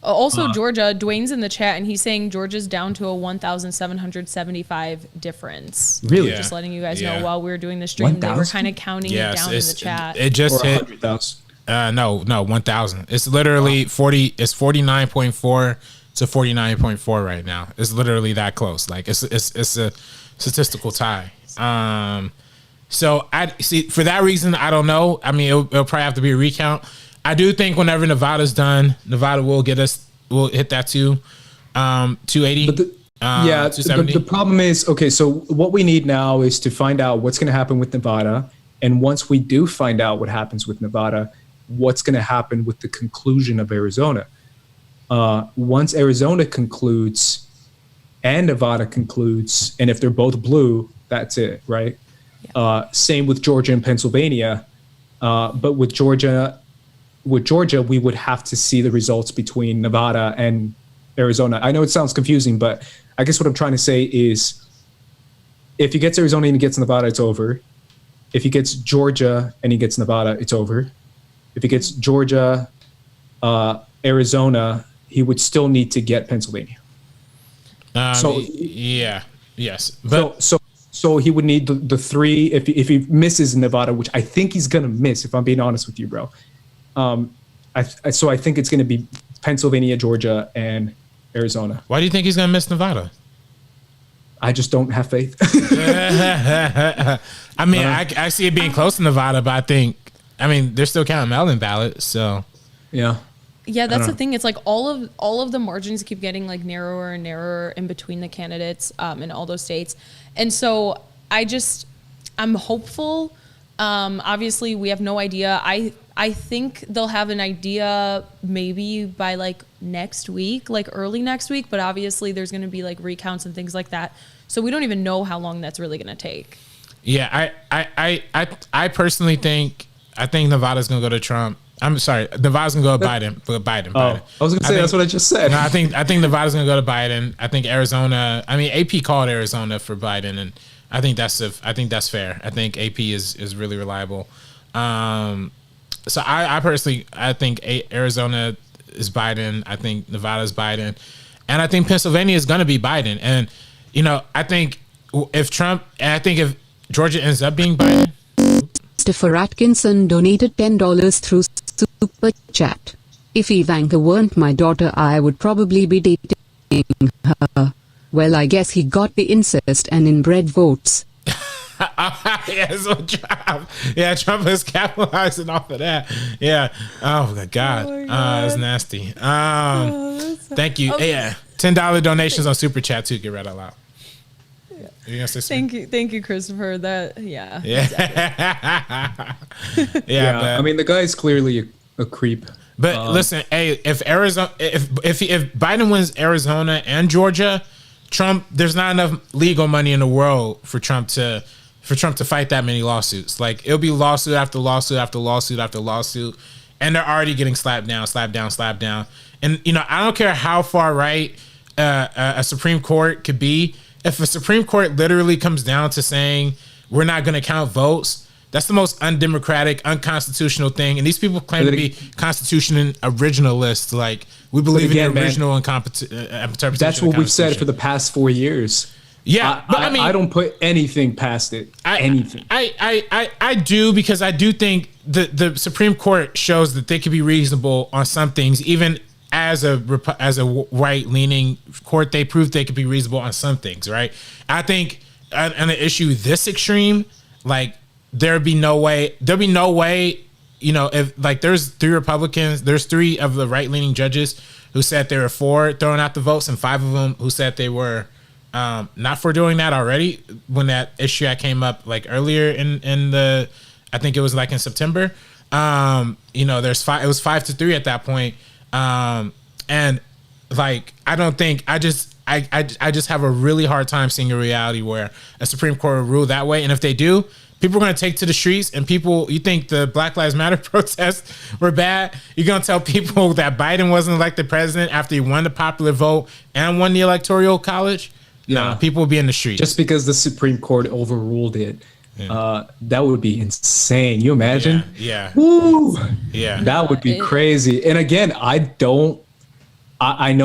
Also, Georgia, Dwayne's in the chat, and he's saying Georgia's down to a 1,775 difference.
Really?
Just letting you guys know while we were doing the stream, they were kind of counting it down in the chat.
It just hit
100,000.
No, 1,000. It's literally 40. It's 49.4 to 49.4 right now. It's literally that close. Like, it's a statistical tie. So I see, for that reason, I don't know. I mean, it'll probably have to be a recount. I do think whenever Nevada's done, Nevada will hit that too. 280.
But the problem is, okay, so what we need now is to find out what's going to happen with Nevada. And once we do find out what happens with Nevada, what's going to happen with the conclusion of Arizona. Once Arizona concludes and Nevada concludes, and if they're both blue, that's it, right? Yeah. Same with Georgia and Pennsylvania. But with Georgia, we would have to see the results between Nevada and Arizona. I know it sounds confusing, but I guess what I'm trying to say is if he gets Arizona and he gets Nevada, it's over. If he gets Georgia and he gets Nevada, it's over. If he gets Georgia, Arizona, he would still need to get Pennsylvania.
Yes. But
So he would need the three if he misses Nevada, which I think he's gonna miss. If I'm being honest with you, bro. I think it's gonna be Pennsylvania, Georgia, and Arizona.
Why do you think he's gonna miss Nevada?
I just don't have faith.
I mean, I see it being close to Nevada, but they're still counting mail-in ballots, so
yeah.
Yeah, that's the thing. It's like all of the margins keep getting like narrower and narrower in between the candidates in all those states. And so I'm hopeful. Obviously, we have no idea. I think they'll have an idea maybe by like next week, like early next week. But obviously, there's going to be like recounts and things like that. So we don't even know how long that's really going to take.
Yeah, I personally think Nevada's going to go to Trump. I'm sorry, Nevada's gonna go to Biden. Biden.
I was gonna say that's what I just said.
No, I think Nevada's gonna go to Biden. I think Arizona. I mean, AP called Arizona for Biden, and I think that's fair. I think AP is really reliable. So I personally think Arizona is Biden. I think Nevada is Biden, and I think Pennsylvania is gonna be Biden. And I think if Georgia ends up being Biden.
Christopher Atkinson donated $10 through Super Chat. If Ivanka weren't my daughter, I would probably be dating her. Well, I guess he got the incest and inbred votes.
Trump is capitalizing off of that. Yeah. Oh my God. That's nasty. Thank you. Okay. Yeah. $10 donations on Super Chat too. Get read out loud. You're gonna say
thank you, Christopher.
Yeah.
I mean, the guy's clearly a creep.
But listen, hey, if Biden wins Arizona and Georgia, Trump, there's not enough legal money in the world for Trump to fight that many lawsuits. Like, it'll be lawsuit after lawsuit after lawsuit after lawsuit, and they're already getting slapped down. And I don't care how far right a Supreme Court could be. If a Supreme Court literally comes down to saying we're not going to count votes, that's the most undemocratic, unconstitutional thing. And these people claim to be constitution originalists. Like, we believe in the original interpretation.
That's what we've said for the past 4 years.
Yeah, but
I don't put anything past it. Anything.
I do, because I do think the Supreme Court shows that they could be reasonable on some things, even as a right-leaning court. They proved they could be reasonable on some things, right? I think on an issue this extreme, like, there'd be no way, if like there's three of the right-leaning judges who said they were for throwing out the votes, and 5 of them who said they were not for doing that already when that issue came up like earlier in the, I think it was like in September. There's 5, it was 5-3 at that point. And like, I just have a really hard time seeing a reality where a Supreme Court will rule that way. And if they do, people are going to take to the streets, and you think the Black Lives Matter protests were bad? You're going to tell people that Biden wasn't elected president after he won the popular vote and won the Electoral College? Yeah. People will be in the streets.
Just because the Supreme Court overruled it. Yeah. That would be insane. You imagine?
Yeah.
Woo!
Yeah.
That would be crazy. And again, I know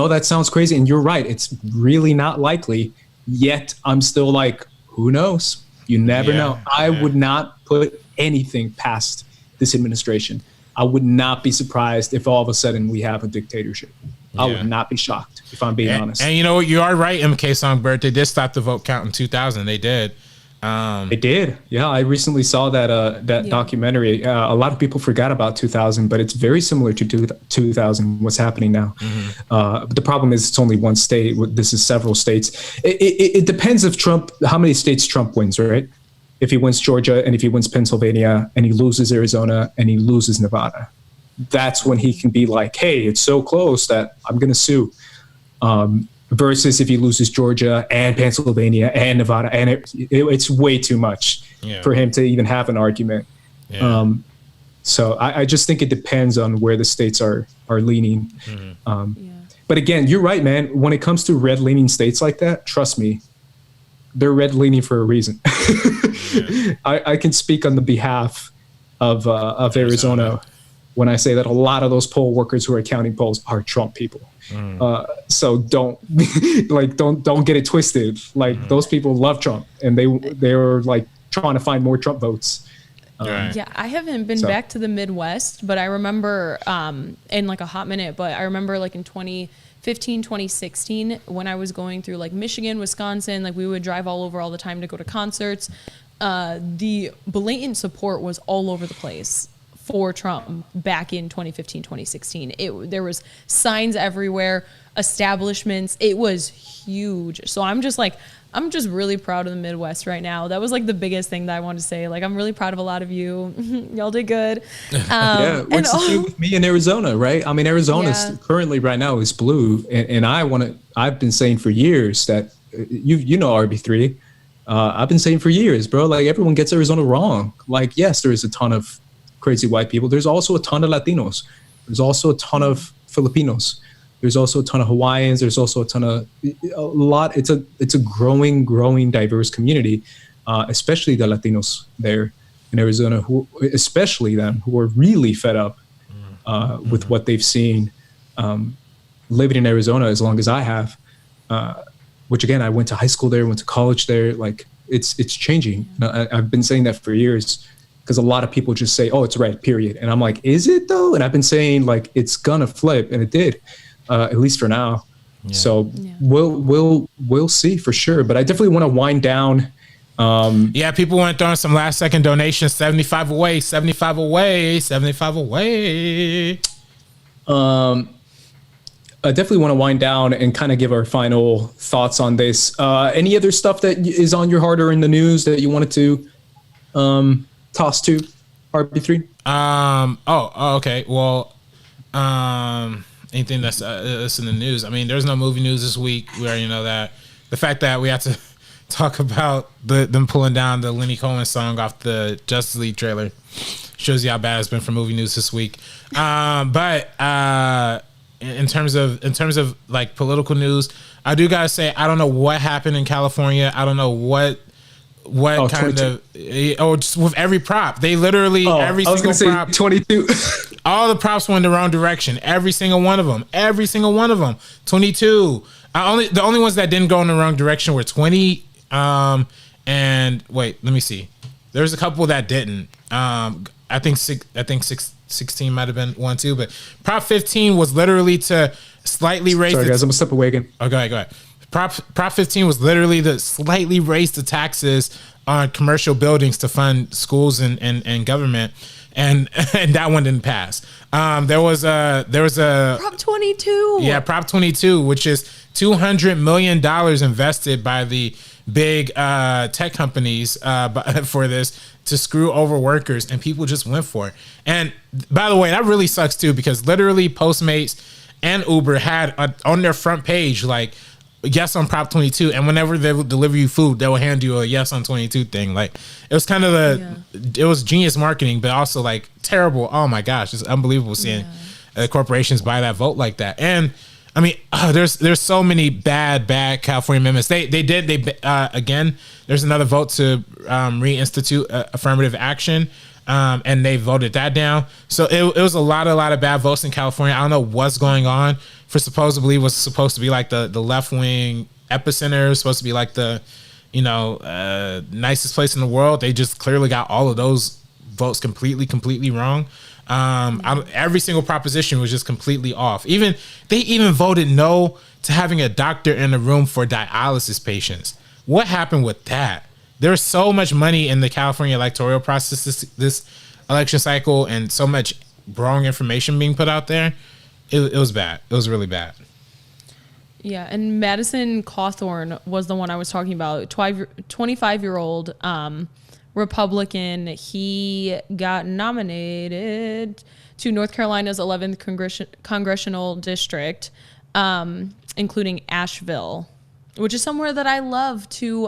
that sounds crazy, and you're right. It's really not likely. Yet I'm still like, who knows? You never know. I would not put anything past this administration. I would not be surprised if all of a sudden we have a dictatorship. I would not be shocked, if I'm being honest.
And you know what? You are right, MK Songbird. They did stop the vote count in 2000. They did.
They did. Yeah, I recently saw that documentary. A lot of people forgot about 2000, but it's very similar to 2000, what's happening now. Mm-hmm. But the problem is it's only one state. This is several states. It depends how many states Trump wins, right? If he wins Georgia, and if he wins Pennsylvania, and he loses Arizona, and he loses Nevada, that's when he can be like, hey, it's so close that I'm going to sue. Versus if he loses Georgia and Pennsylvania and Nevada, and it's way too much for him to even have an argument. Yeah. So I just think it depends on where the states are leaning. Mm-hmm. But again, you're right, man. When it comes to red-leaning states like that, trust me, they're red leaning for a reason. I can speak on the behalf of Arizona when I say that a lot of those poll workers who are counting polls are Trump people. So don't get it twisted. Like those people love Trump, and they were like trying to find more Trump votes.
Yeah, I haven't been back to the Midwest, but I remember in like a hot minute, but I remember like in 2015, 2016, when I was going through like Michigan, Wisconsin, like we would drive all over all the time to go to concerts. The blatant support was all over the place for Trump back in 2015, 2016. There was signs everywhere, establishments. It was huge. So I'm just really proud of the Midwest right now. That was like the biggest thing that I wanted to say. Like, I'm really proud of a lot of you. Y'all did good.
What's the thing with me in Arizona, right? I mean, Arizona currently right now is blue, and I've been saying for years that you know RB3. I've been saying for years, bro. Like everyone gets Arizona wrong. Like, yes, there is a ton of crazy white people. There's also a ton of Latinos. There's also a ton of Filipinos. There's also a ton of Hawaiians. There's also a lot. It's a growing diverse community, especially the Latinos there in Arizona, who are really fed up with what they've seen living in Arizona as long as I have. Which again, I went to high school there, went to college there. Like it's changing. I've been saying that for years. Because a lot of people just say, "Oh, it's red," period, and I'm like, "Is it though?" And I've been saying like it's gonna flip, and it did, at least for now. Yeah. So we'll see for sure. But I definitely want to wind down.
People went throwing some last second donations. 75 away. I
definitely want to wind down and kind of give our final thoughts on this. Any other stuff that is on your heart or in the news that you wanted to toss to RB3?
Okay. Well, anything that's in the news. I mean, there's no movie news this week. We already know that. The fact that we have to talk about them pulling down the Lenny Cohen song off the Justice League trailer shows you how bad it's been for movie news this week. But in terms of like political news, I do gotta say I don't know what happened in California. I don't know what kind 22. Just with every prop, they literally every single prop
22.
All the props went the wrong direction. Every single one of them. 22. The only ones that didn't go in the wrong direction were 20. And wait, let me see. There's a couple that didn't. I think 16 might have been one too. But Prop 15 was literally to slightly raise.
Sorry, guys, I'm gonna step away again.
Oh, go ahead. Prop 15 was literally to slightly raise the taxes on commercial buildings to fund schools and government, and that one didn't pass. There was a
Prop 22.
Yeah, Prop 22, which is $200 million invested by the big tech companies for this to screw over workers, and people just went for it. And by the way, that really sucks too, because literally Postmates and Uber had on their front page like yes on Prop 22, and whenever they would deliver you food, they will hand you a yes on 22 thing. Like it was kind of it was genius marketing, but also like terrible. Oh my gosh, it's unbelievable seeing corporations buy that vote like that. And I mean, there's so many bad California amendments. They again, there's another vote to reinstitute affirmative action. And they voted that down. So it was a lot of bad votes in California. I don't know what's going on. For supposedly was supposed to be like the left wing epicenter, supposed to be like the nicest place in the world. They just clearly got all of those votes completely wrong. Every single proposition was just completely off. They even voted no to having a doctor in the room for dialysis patients. What happened with that? There's so much money in the California electoral process this election cycle, and so much wrong information being put out there. It was bad. It was really bad.
Yeah, and Madison Cawthorn was the one I was talking about. 25-year-old Republican. He got nominated to North Carolina's 11th congressional district, including Asheville, which is somewhere that I love to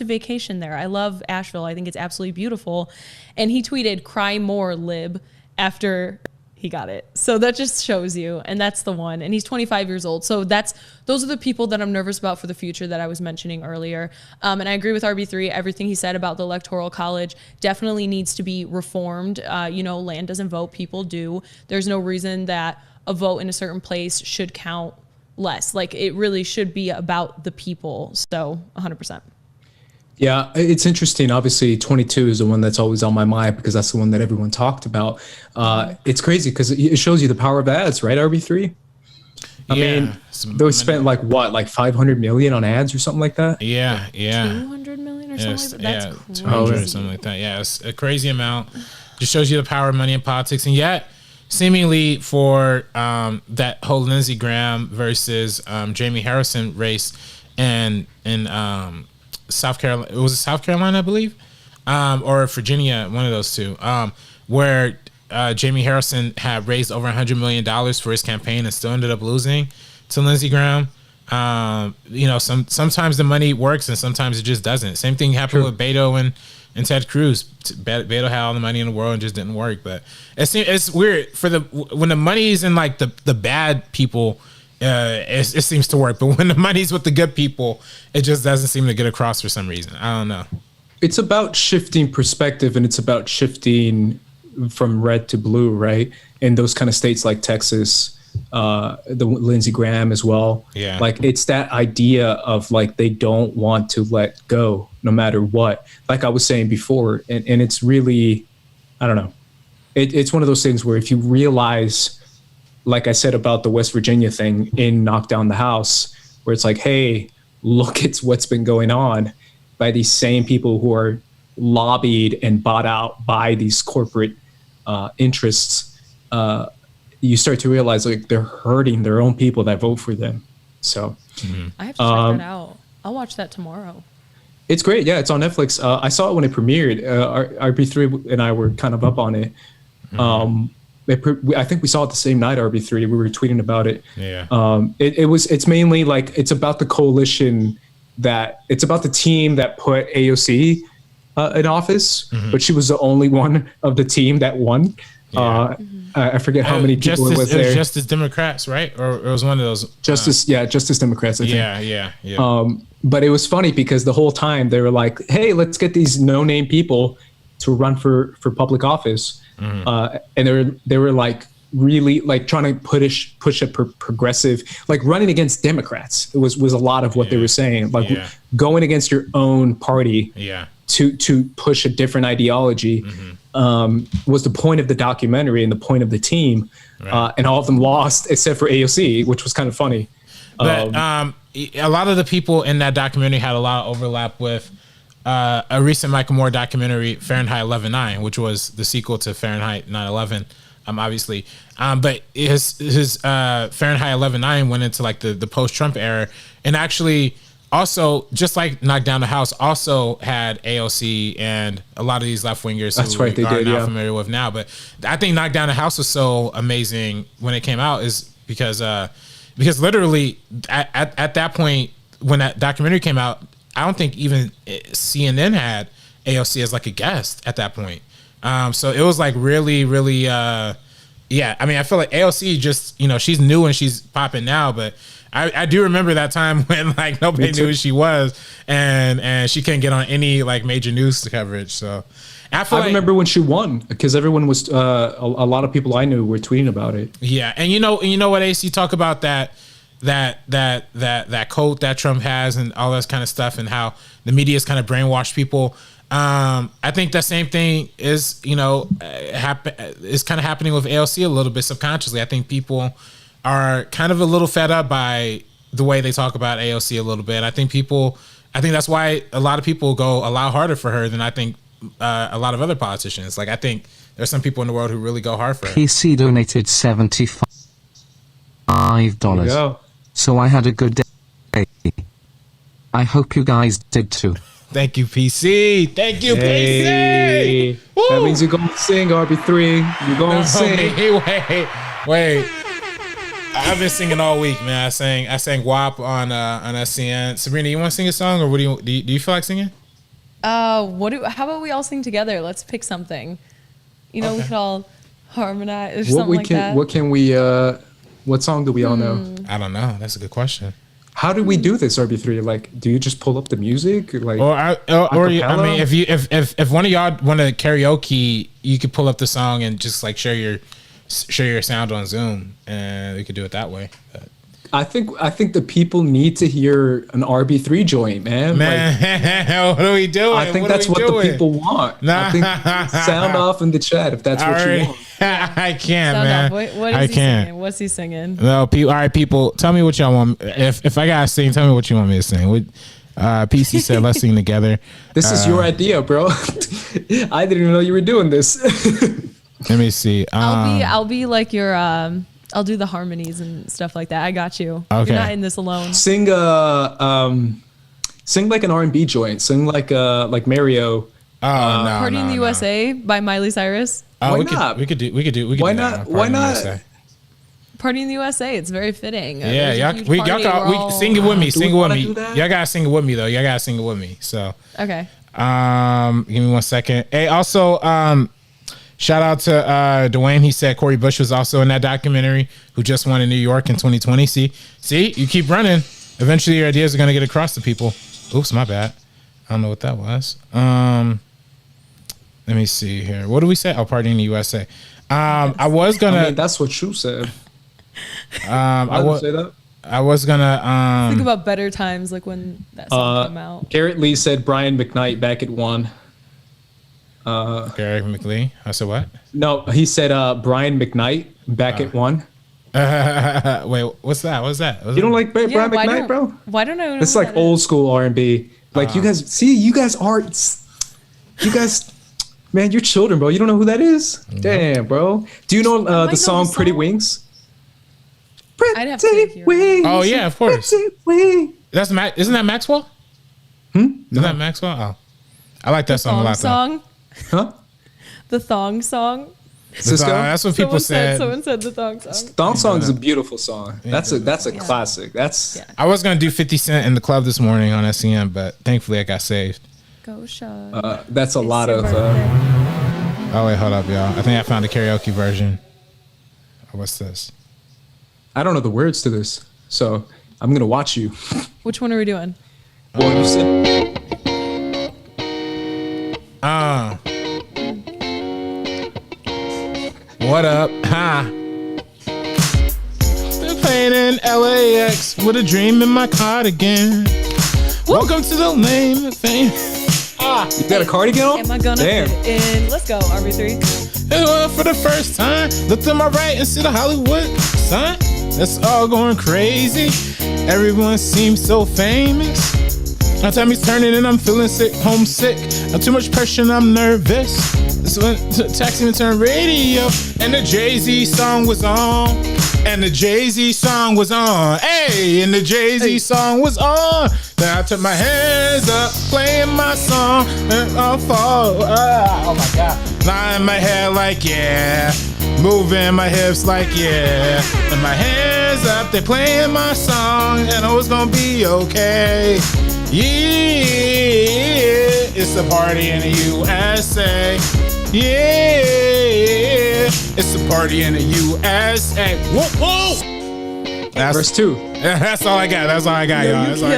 vacation there. I love Asheville. I think it's absolutely beautiful. And he tweeted, "Cry more, lib," after he got it. So that just shows you, and that's the one. And he's 25 years old. So those are the people that I'm nervous about for the future that I was mentioning earlier. And I agree with RB3. Everything he said about the Electoral College definitely needs to be reformed. Land doesn't vote, people do. There's no reason that a vote in a certain place should count less. Like, it really should be about the people. So 100%.
Yeah, it's interesting. Obviously, 22 is the one that's always on my mind because that's the one that everyone talked about. It's crazy because it shows you the power of ads, right, RB3? I mean, they spent like 500 million on ads or something like that?
Yeah.
200 million or something like that? That's crazy.
200 or something like that. Yeah, it's a crazy amount. Just shows you the power of money in politics. And yet, seemingly for that whole Lindsey Graham versus Jamie Harrison race in South Carolina, it was South Carolina, I believe, or Virginia, one of those two, where Jamie Harrison had raised over $100 million for his campaign and still ended up losing to Lindsey Graham. Sometimes the money works and sometimes it just doesn't. Same thing happened with Beto and Ted Cruz. Beto had all the money in the world and just didn't work. But it's weird when the money's in like the bad people. It seems to work, but when the money's with the good people, it just doesn't seem to get across for some reason. I don't know. It's
about shifting perspective, and it's about shifting from red to blue, right? In those kind of states like Texas, the Lindsey Graham as well. Yeah, like it's that idea of like they don't want to let go no matter what. Like I was saying before, and it's really, I don't know. It's one of those things where if you realize, like I said about the West Virginia thing in Knock Down the House, where it's like, hey, look at what's been going on by these same people who are lobbied and bought out by these corporate interests. You start to realize like they're hurting their own people that vote for them. So
I have to check that out. I'll watch that tomorrow.
It's great. Yeah, it's on Netflix. I saw it when it premiered. RB3 and I were kind of up on it. I think we saw it the same night, RB3. We were tweeting about it. Yeah. It's mainly like, it's about the coalition it's about the team that put AOC in office, but she was the only one of the team that won. Yeah. I forget how many people it was there. It was
Justice Democrats, right? Or it was one of those.
Justice Democrats, I think.
Yeah.
But it was funny because the whole time they were like, hey, let's get these no-name people to run for public office. And they were like really like trying to push a progressive, like running against Democrats. It was a lot of what they were saying, like going against your own party to push a different ideology was the point of the documentary and the point of the team. And all of them lost except for AOC, which was kind of funny.
But a lot of the people in that documentary had a lot of overlap with a recent Michael Moore documentary, Fahrenheit 11/9, which was the sequel to Fahrenheit 9/11, obviously. But his Fahrenheit 11/9 went into like the post-Trump era, and actually also, just like Knock Down the House, also had AOC and a lot of these left-wingers who we are now familiar with now. But I think Knock Down the House was so amazing when it came out is because literally at that point when that documentary came out, I don't think even CNN had AOC as like a guest at that point. So it was like really, really, I mean, I feel like AOC just, she's new and she's popping now, but I do remember that time when like nobody knew who she was and she couldn't get on any like major news coverage. So I
remember when she won because everyone was, a lot of people I knew were tweeting about it.
Yeah. And you know what, AC, talk about that cult that Trump has and all that kind of stuff and how the media has kind of brainwashed people. I think that same thing is, is kind of happening with AOC a little bit subconsciously. I think people are kind of a little fed up by the way they talk about AOC a little bit. I think that's why a lot of people go a lot harder for her than I think a lot of other politicians. Like I think there's some people in the world who really go hard for her.
PC donated $75. So I had a good day. I hope you guys did too.
Thank you, PC. Thank you, PC.
Woo! That means you're going to sing, RB3. You're going to sing.
Wait. I've been singing all week, man. I sang WAP on SCN. Sabrina, you want to sing a song, or do you feel like singing?
How about we all sing together? Let's pick something. We could all. Harmonize or something like that.
What song do we all know?
I don't know. That's a good question.
How do we do this, RB3? Like, do you just pull up the music? Like,
I mean, if one of y'all want to karaoke, you could pull up the song and just like share your sound on Zoom, and we could do it that way. But
I think the people need to hear an RB3 joint, man.
Like, what are we doing?
I think that's what the people want. I think sound off in the chat if that's what you want.
I can't,
Sound
man.
off. What is he singing? What's he singing?
No, all right, people. Tell me what y'all want. If I gotta sing, tell me what you want me to sing. PC said, "Let's sing together."
This is your idea, bro. I didn't even know you were doing this.
Let me see.
I'll be like your. I'll do the harmonies and stuff like that. I got you.
Okay.
You're not in this alone.
Sing like an R&B joint. Sing like Mario.
Party in the USA by Miley Cyrus.
Oh,
Why not?
We could do.
Why not? Why not?
Party in the USA. It's very fitting.
Yeah, y'all sing it with me. Sing it with me. Y'all gotta sing it with me though. Y'all gotta sing it with me. So
okay.
Give me 1 second. Hey, also, shout out to Dwayne. He said Corey Bush was also in that documentary, who just won in New York in 2020. See, you keep running. Eventually, your ideas are gonna get across to people. Oops, my bad. I don't know what that was. Let me see here. What do we say? Oh, Party in the USA. I was gonna.
I mean, that's what you said.
I was
say that.
I was gonna
think about better times, like when that song came out.
Garrett Lee said Brian McKnight back at 1.
Garrett McLean. I said what?
No, he said Brian McKnight back at 1.
Wait, what's that? What's that?
You don't like Brian McKnight, bro?
Why don't I know?
It's like old school R&B. Like you guys man, you're children, bro. You don't know who that is? Damn, bro. Do you know the song Pretty Wings?
I'd have to hear it.
Oh yeah, of course. That's isn't that Maxwell? Isn't that Maxwell? Oh, I like that song a lot.
Song?
Huh?
The thong song.
Cisco?
That's what people said.
Someone said the thong song.
Thong song is a beautiful song. That's a classic.
I was gonna do 50 Cent in the club this morning on SCM, but thankfully I got saved.
Go Sean.
That's a lot of.
Oh wait, hold up, y'all. I think I found a karaoke version. What's this?
I don't know the words to this, so I'm gonna watch you.
Which one are we doing?
Well, you said.
What up? Ha. Been playing in LAX with a dream in my cardigan. Welcome to the lane of fame.
You got a cardigan on?
Am I gonna fit in? Let's go, RB3.
For the first time, look to my right and see the Hollywood sign. That's all going crazy. Everyone seems so famous. My tummy's turning and I'm feeling sick, homesick. I'm too much pressure and I'm nervous. This when taxi and turn radio and the Jay-Z song was on. And the Jay-Z song was on. Hey, and the Jay-Z song was on. Then I took my hands up, playing my song, and I'll fall. Oh my God. Lying my head like yeah. Moving my hips like yeah. And my hands up, they playing my song, and oh, it's gonna be okay. Yeah, it's a party in the USA. Yeah, it's a party in the USA. Whoa, whoa. That's
verse 2.
That's all I got. That's all I got, y'all. That's all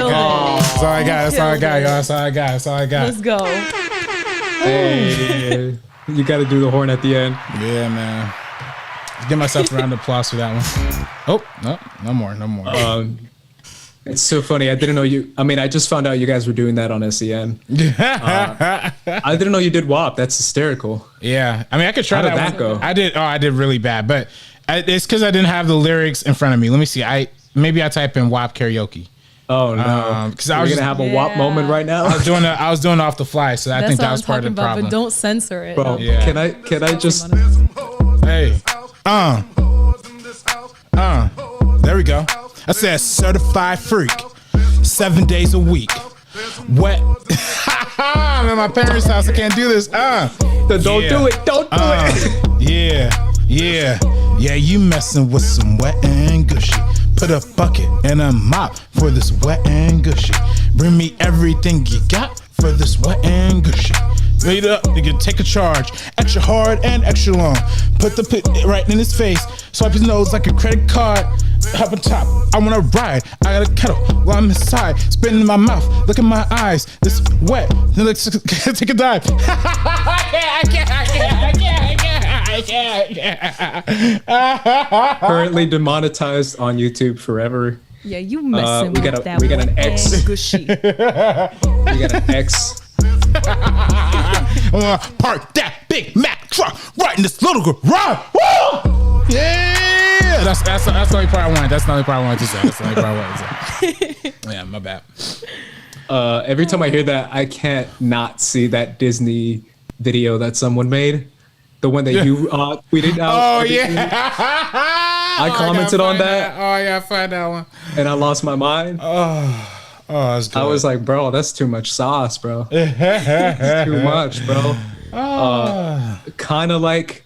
I got. That's all I got. That's all I got, y'all. That's all I got. That's all I got.
Let's go.
Hey, you got to do the horn at the end.
Yeah, man. Give myself a round of applause for that one. Oh, no more.
It's so funny. I didn't know you. I mean, I just found out you guys were doing that on SEN. I didn't know you did WAP. That's hysterical.
Yeah, I mean, I could try
How did
that
that go?
I did really bad, but it's because I didn't have the lyrics in front of me. Let me see. Maybe I type in WAP karaoke.
Oh no!
Because I was
gonna have a WAP moment right now.
I was doing it off the fly, so I think that was part of the problem.
But don't censor it.
Bro,
yeah.
Can I just?
Hey, there we go. I said certified freak, 7 days a week. Wet. I'm at my parents' house. I can't do this.
Don't do it. Don't do it.
Yeah. You messing with some wet and gushy. Put a bucket and a mop for this wet and gushy. Bring me everything you got for this wet and gushy. Wait up, nigga, take a charge. Extra hard and extra long. Put the pit right in his face. Swipe his nose like a credit card. Hop on top, I wanna ride. I got a kettle while I'm inside. Spitting in my mouth, look in my eyes. This wet, then let's take a dive. I can't.
Currently demonetized on YouTube forever.
Yeah, you messing
we
with
got
that
we got an X.
gushy.
We got an X.
Park that Big Mac truck right in this little garage. Woo! Yeah, that's the only part I wanted. That's the only part I wanted to say. That's the only part I wanted to say. Yeah, my bad.
Every time I hear that, I can't not see that Disney video that someone made. The one that you tweeted out.
Oh yeah.
I commented on that.
Oh, I gotta find that one.
And I lost my mind.
Oh, that's good.
I was like, bro, that's too much sauce, bro. It's too much, bro. Kind of like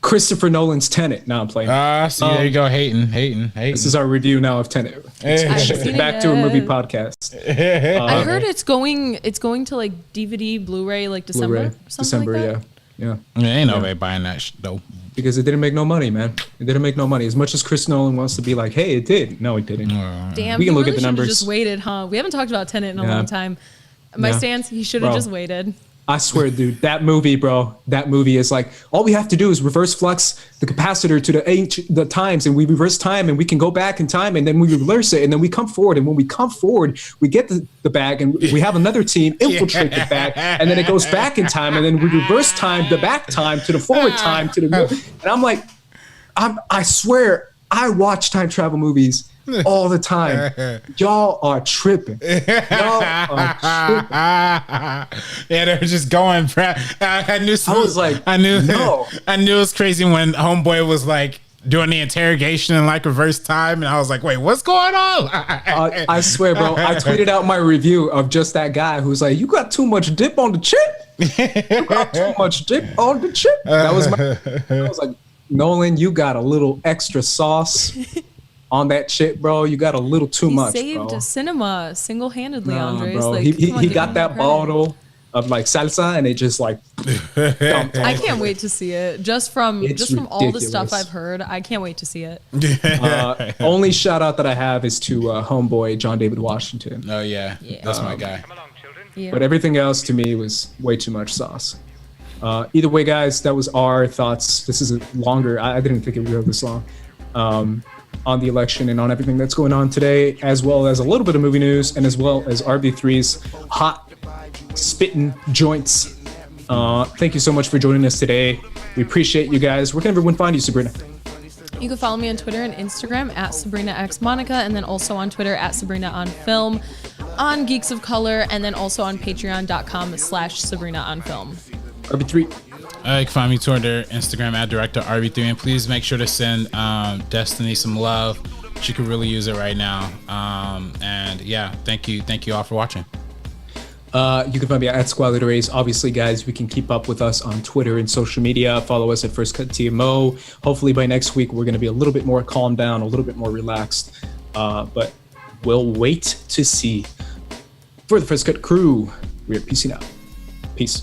Christopher Nolan's Tenet. Now I'm playing.
See, there you go, hating.
This is our review now of Tenet. Back to a movie podcast.
I heard it's going to like DVD, Blu-ray, like December.
Blu-ray.
Or something
December,
like that.
yeah.
Ain't nobody buying that though.
Because it didn't make no money, man. It didn't make no money. As much as Chris Nolan wants to be like, hey, it did. No, it didn't.
Damn,
We can look
really
at the
should've
numbers.
Just waited, huh? We haven't talked about Tenet in a
Yeah.
long time. My
Yeah.
stance, he should have
Bro.
just waited.
I swear, dude, that movie, bro, that movie is like, all we have to do is reverse flux the capacitor to the times, and we reverse time, and we can go back in time, and then we reverse it, and then we come forward, and when we come forward, we get the bag, and we have another team infiltrate the bag, and then it goes back in time, and then we reverse time, the back time to the forward time to the, and I'm like, I swear, I watch time travel movies all the time. Y'all are tripping. Y'all are tripping.
Yeah, they're just going. I knew.
I was like,
I knew.
no.
I knew it was crazy when Homeboy was like doing the interrogation in like reverse time, and I was like, wait, what's going on?
I swear, bro. I tweeted out my review of just that guy who's like, you got too much dip on the chip. You got too much dip on the chip. That was I was like, Nolan, you got a little extra sauce on that shit, bro. You got a little too much,
saved
bro.
cinema single-handedly,
Nah,
Andres.
bro.
Like,
He
come on, give
got
him
that
credit.
bottle of like salsa, and it just like dumped
I
all
can't wait to see it. Just from
It's
all the stuff
ridiculous.
I've heard, I can't wait to see it.
Only shout out that I have is to Homeboy John David Washington.
Oh yeah, that's my guy.
Come along, children.
Yeah.
But everything else to me was way too much sauce. Either way, guys, that was our thoughts. This is a longer. I didn't think it would go this long. On the election and on everything that's going on today, as well as a little bit of movie news, and as well as RB3's hot spitting joints. Thank you so much for joining us today. We appreciate you guys. Where can everyone find you, Sabrina?
You can follow me on Twitter and Instagram at SabrinaXMonica, and then also on Twitter at SabrinaOnFilm, on Geeks of Color, and then also on patreon.com/SabrinaOnFilm.
RB3.
You can find me Twitter, Instagram at Director RB3, and please make sure to send Destiny some love. She could really use it right now. And yeah, thank you all for watching.
You can find me at Squalid Race. Obviously, guys, we can keep up with us on Twitter and social media. Follow us at First Cut TMO. Hopefully by next week, we're going to be a little bit more calmed down, a little bit more relaxed. But we'll wait to see. For the First Cut crew, we're peacing out. Peace.